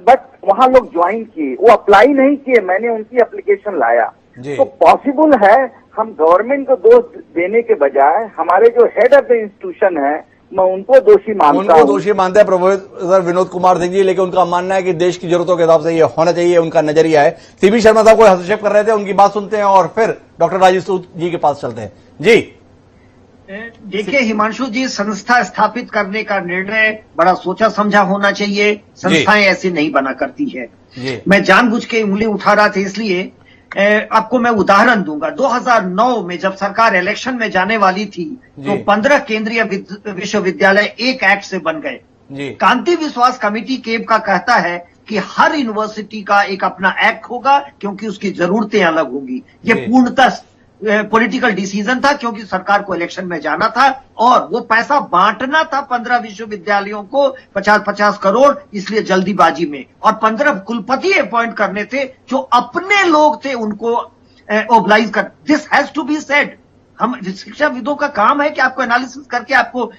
बट वहां लोग ज्वाइन किए, वो अप्लाई नहीं किए, मैंने उनकी एप्लीकेशन लाया। तो पॉसिबल है। हम गवर्नमेंट को दोष देने के बजाय हमारे जो हेड ऑफ द इंस्टीट्यूशन है, मैं उनको दोषी मानता हूं। उनको दोषी मानते हैं प्रोफेसर विनोद कुमार सिंह जी, लेकिन उनका मानना है कि देश की जरूरतों के हिसाब से ये होना चाहिए, उनका नजरिया है। सीबी शर्मा साहब को हस्तक्षेप कर रहे थे, उनकी बात सुनते हैं और फिर डॉक्टर राजीव सूद जी के पास चलते हैं जी। देखिए हिमांशु जी, संस्था स्थापित करने का निर्णय बड़ा सोचा समझा होना चाहिए। संस्थाएं ऐसे नहीं बना करती है। मैं जानबूझ के उंगली उठा रहा था, इसलिए आपको मैं उदाहरण दूंगा। 2009 में जब सरकार इलेक्शन में जाने वाली थी तो 15 केंद्रीय विश्वविद्यालय एक एक्ट से बन गए। कांति विश्वास कमेटी केब का कहता है कि हर यूनिवर्सिटी का एक अपना एक्ट होगा क्योंकि उसकी जरूरतें अलग होंगी। ये पूर्णतः पॉलिटिकल डिसीजन था क्योंकि सरकार को इलेक्शन में जाना था और वो पैसा बांटना था 15 विश्वविद्यालयों को 50-50 करोड़, इसलिए जल्दीबाजी में, और 15 कुलपति अपॉइंट करने थे जो अपने लोग थे, उनको ओबलाइज कर। This has to be said. हम शिक्षाविदों का काम है कि आपको एनालिसिस करके आपको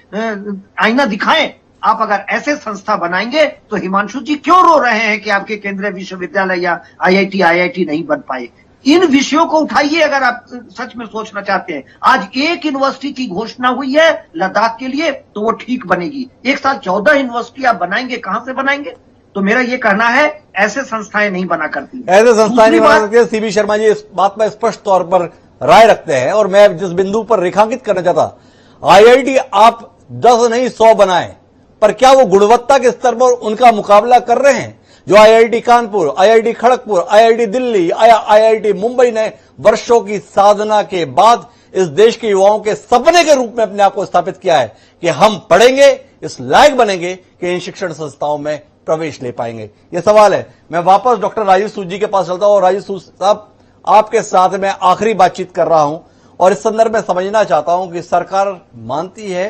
आईना दिखाएं। आप अगर ऐसे संस्था बनाएंगे तो हिमांशु जी क्यों रो रहे हैं कि आपके केंद्रीय विश्वविद्यालय या आईआईटी नहीं बन पाए? इन विषयों को उठाइए अगर आप सच में सोचना चाहते हैं। आज एक यूनिवर्सिटी की घोषणा हुई है लद्दाख के लिए तो वो ठीक बनेगी। एक साथ 14 यूनिवर्सिटी आप बनाएंगे, कहां से बनाएंगे? तो मेरा ये कहना है ऐसे संस्थाएं नहीं बना करती, ऐसे संस्थाएं नहीं बना सकती। सीबी शर्मा जी इस बात पर स्पष्ट तौर पर राय रखते हैं और मैं जिस बिंदु पर रेखांकित करना चाहता, आईआईटी आप 10 नहीं 100 बनाए, पर क्या वो गुणवत्ता के स्तर पर उनका मुकाबला कर रहे हैं? जो IIT Kanpur, IIT Kharagpur, IIT Delhi, IIT Mumbai ने वर्षों की साधना के बाद इस देश के युवाओं के सपने के रूप में अपने आप को स्थापित किया है कि हम पढ़ेंगे, इस लायक बनेंगे कि इन शिक्षण संस्थाओं में प्रवेश ले पाएंगे। यह सवाल है। मैं वापस डॉक्टर राजीव सूद जी के पास चलता हूं और राजीव सूद साहब आपके साथ मैं आखिरी बातचीत कर रहा हूं और इस संदर्भ में समझना चाहता हूं कि सरकार मानती है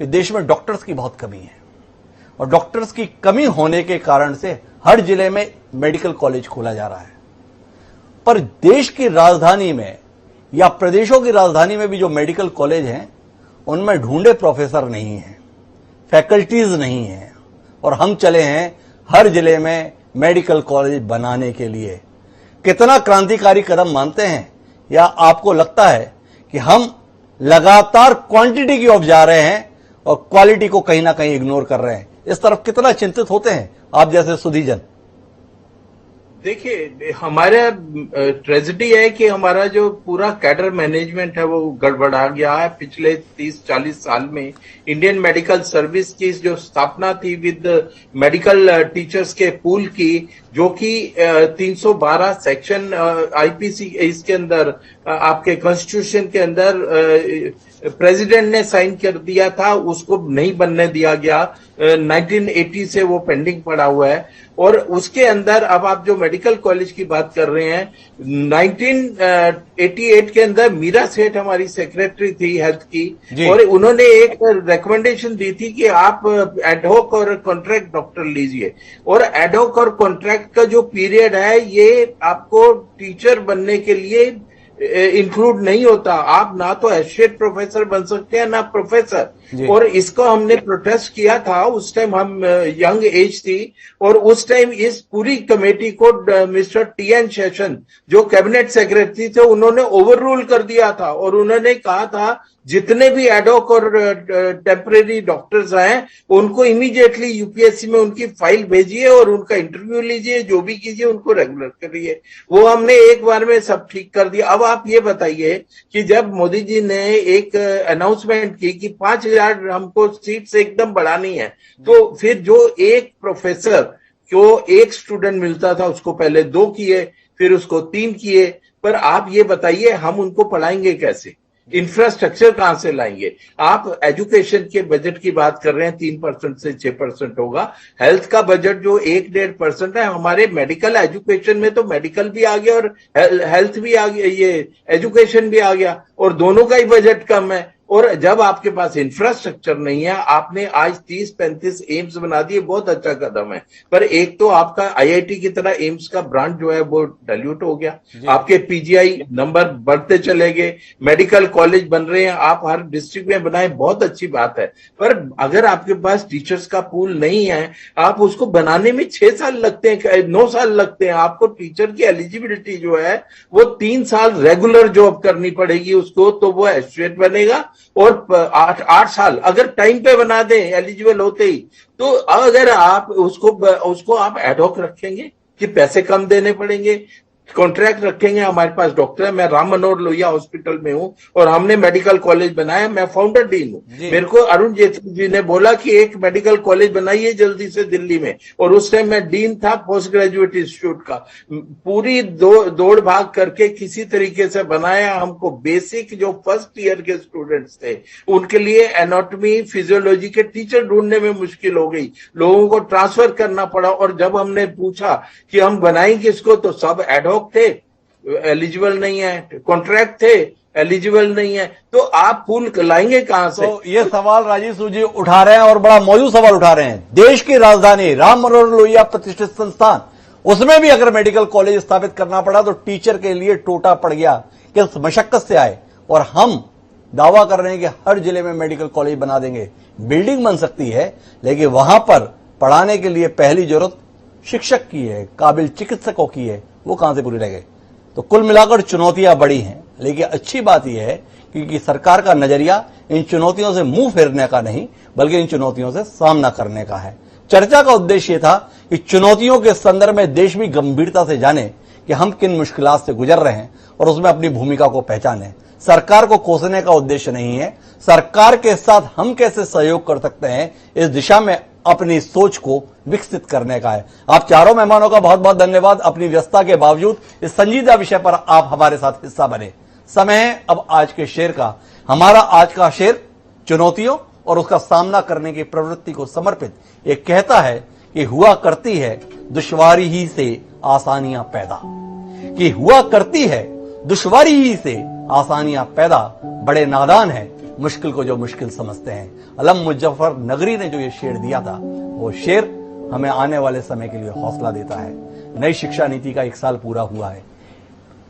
कि देश में डॉक्टर्स की बहुत कमी है और डॉक्टर्स की कमी होने के कारण से हर जिले में मेडिकल कॉलेज खोला जा रहा है, पर देश की राजधानी में या प्रदेशों की राजधानी में भी जो मेडिकल कॉलेज हैं उनमें ढूंढे प्रोफेसर नहीं हैं, फैकल्टीज नहीं हैं और हम चले हैं हर जिले में मेडिकल कॉलेज बनाने के लिए। कितना क्रांतिकारी कदम मानते हैं या आपको लगता है कि हम लगातार क्वांटिटी की ओर जा रहे हैं और क्वालिटी को कहीं ना कहीं इग्नोर कर रहे हैं? इस तरफ कितना चिंतित होते हैं आप जैसे सुधीजन? देखिए, हमारा ट्रेजेडी है कि हमारा जो पूरा कैडर मैनेजमेंट है वो गड़बड़ा गया है। पिछले 30-40 साल में इंडियन मेडिकल सर्विस की जो स्थापना थी विद मेडिकल टीचर्स के पूल की, जो कि 312 सेक्शन आईपीसी इसके अंदर आपके कॉन्स्टिट्यूशन के अंदर प्रेसिडेंट ने साइन कर दिया था, उसको नहीं बनने दिया गया। 1980 से वो पेंडिंग पड़ा हुआ है और उसके अंदर अब आप जो मेडिकल कॉलेज की बात कर रहे हैं, 1988 के अंदर मीरा सेठ हमारी सेक्रेटरी थी हेल्थ की और उन्होंने एक रिकमेंडेशन दी थी कि आप एडहॉक और कॉन्ट्रैक्ट डॉक्टर लीजिए और एडहॉक और कॉन्ट्रैक्ट का जो पीरियड है ये आपको टीचर बनने के लिए इंक्लूड नहीं होता। आप ना तो एसोसिएट प्रोफेसर बन सकते हैं ना प्रोफेसर, और इसको हमने प्रोटेस्ट किया था। उस टाइम हम यंग एज थी और उस टाइम इस पूरी कमेटी को मिस्टर टीएन शेषन जो कैबिनेट सेक्रेटरी थे उन्होंने ओवर रूल कर दिया था और उन्होंने कहा था जितने भी एडहॉक और टेम्परेरी डॉक्टर्स हैं उनको इमीडिएटली यूपीएससी में उनकी फाइल भेजिए और उनका इंटरव्यू लीजिए, जो भी कीजिए उनको रेगुलर करिए। वो हमने एक बार में सब ठीक कर दिया। अब आप ये बताइए कि जब मोदी जी ने एक अनाउंसमेंट की कि 5000 हमको सीट्स एकदम बढ़ानी है, तो फिर जो एक प्रोफेसर को एक स्टूडेंट मिलता था उसको पहले 2 किए, फिर उसको 3 किए। पर आप ये बताइए हम उनको पढ़ाएंगे कैसे? इंफ्रास्ट्रक्चर कहां से लाएंगे? आप एजुकेशन के बजट की बात कर रहे हैं 3% से 6% होगा। हेल्थ का बजट जो 1-1.5% है, हमारे मेडिकल एजुकेशन में तो मेडिकल भी आ गया और हेल्थ भी आ गया, ये एजुकेशन भी आ गया और दोनों का ही बजट कम है। और जब आपके पास इंफ्रास्ट्रक्चर नहीं है, आपने आज 30-35 एम्स बना दिए, बहुत अच्छा कदम है, पर एक तो आपका आईआईटी की तरह एम्स का ब्रांड जो है वो डाइल्यूट हो गया। आपके पीजीआई नंबर बढ़ते चले गए, मेडिकल कॉलेज बन रहे हैं, आप हर डिस्ट्रिक्ट में बनाए, बहुत अच्छी बात है, पर अगर आपके पास टीचर्स का पूल नहीं है, आप उसको बनाने में 6 साल लगते हैं, 9 साल लगते हैं। आपको टीचर की एलिजिबिलिटी जो है वो 3 साल रेगुलर जॉब करनी पड़ेगी उसको, तो वो एसोसिएट बनेगा। और 8 साल अगर टाइम पे बना दें एलिजिबल होते ही, तो अगर आप उसको आप एडहॉक रखेंगे कि पैसे कम देने पड़ेंगे, कॉन्ट्रैक्ट रखेंगे। हमारे पास डॉक्टर है, मैं राम मनोहर लोहिया हॉस्पिटल में हूं और हमने मेडिकल कॉलेज बनाया, मैं फाउंडर डीन हूं। मेरे को अरुण जेटली जी ने बोला कि एक मेडिकल कॉलेज बनाइए जल्दी से दिल्ली में, और उस टाइम मैं डीन था पोस्ट ग्रेजुएट इंस्टीट्यूट का। पूरी दौड़ भाग करके किसी तरीके से बनाया। हमको बेसिक जो फर्स्ट ईयर के स्टूडेंट्स थे उनके लिए एनाटॉमी फिजियोलॉजी के टीचर ढूंढने में मुश्किल हो गई, लोगों को ट्रांसफर करना पड़ा। और जब हमने पूछा कि हम बनाएंगे इसको, तो सब एडहॉक थे, एलिजिबल नहीं है, कॉन्ट्रैक्ट थे, एलिजिबल नहीं है, तो आप पूल लाएंगे कहां से? तो ये सवाल राजीव सूद जी उठा रहे हैं और बड़ा मौजूद सवाल उठा रहे हैं। देश की राजधानी राम मनोहर लोहिया प्रतिष्ठित संस्थान, उसमें भी अगर मेडिकल कॉलेज स्थापित करना पड़ा तो टीचर के लिए टोटा पड़ गया, किस मशक्कत से आए। और हम दावा कर रहे हैं कि हर जिले में मेडिकल कॉलेज बना देंगे। बिल्डिंग बन सकती है, लेकिन वहां पर पढ़ाने के लिए पहली जरूरत शिक्षक की है, काबिल चिकित्सकों की है, वो कहां से पूरी रह गई। तो कुल मिलाकर चुनौतियां बड़ी हैं, लेकिन अच्छी बात यह है कि सरकार का नजरिया इन चुनौतियों से मुंह फेरने का नहीं, बल्कि इन चुनौतियों से सामना करने का है। चर्चा का उद्देश्य यह था कि चुनौतियों के संदर्भ में देश भी गंभीरता से जाने कि हम किन मुश्किलात से गुजर रहे हैं और उसमें अपनी भूमिका को पहचाने। सरकार को कोसने का उद्देश्य नहीं है, सरकार के साथ हम कैसे सहयोग कर सकते हैं इस दिशा में अपनी सोच को विकसित करने का है। आप चारों मेहमानों का बहुत बहुत धन्यवाद। अपनी व्यस्तता के बावजूद इस संजीदा विषय पर आप हमारे साथ हिस्सा बने। समय है अब आज के शेर का। हमारा आज का शेर चुनौतियों और उसका सामना करने की प्रवृत्ति को समर्पित ये कहता है कि हुआ करती है दुश्वारी ही से आसानियां पैदा, कि हुआ करती है दुश्वारी ही से आसानियां पैदा, बड़े नादान है मुश्किल को जो मुश्किल समझते हैं। अलम मुजफ्फर नगरी ने जो ये शेर दिया था, वो शेर हमें आने वाले समय के लिए हौसला देता है। नई शिक्षा नीति का 1 साल पूरा हुआ है।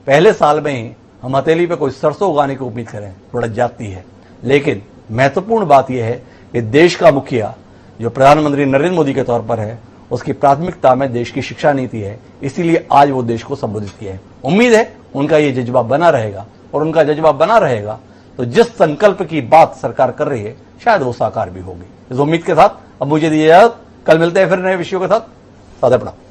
पहले साल में ही हम हथेली पे कोई सरसों उगाने की उम्मीद करें थोड़ा जाती है, लेकिन महत्वपूर्ण बात यह है कि देश का मुखिया जो प्रधानमंत्री नरेंद्र मोदी के तौर पर है, उसकी प्राथमिकता में देश की शिक्षा नीति है, इसीलिए आज वो देश को संबोधित किया है। उम्मीद है उनका ये जज्बा बना रहेगा, और उनका जज्बा बना रहेगा तो जिस संकल्प की बात सरकार कर रही है शायद वो साकार भी होगी। इस उम्मीद के साथ अब मुझे दीजिए इजाजत। कल मिलते हैं फिर नए विषयों के साथ। सादर प्रणाम।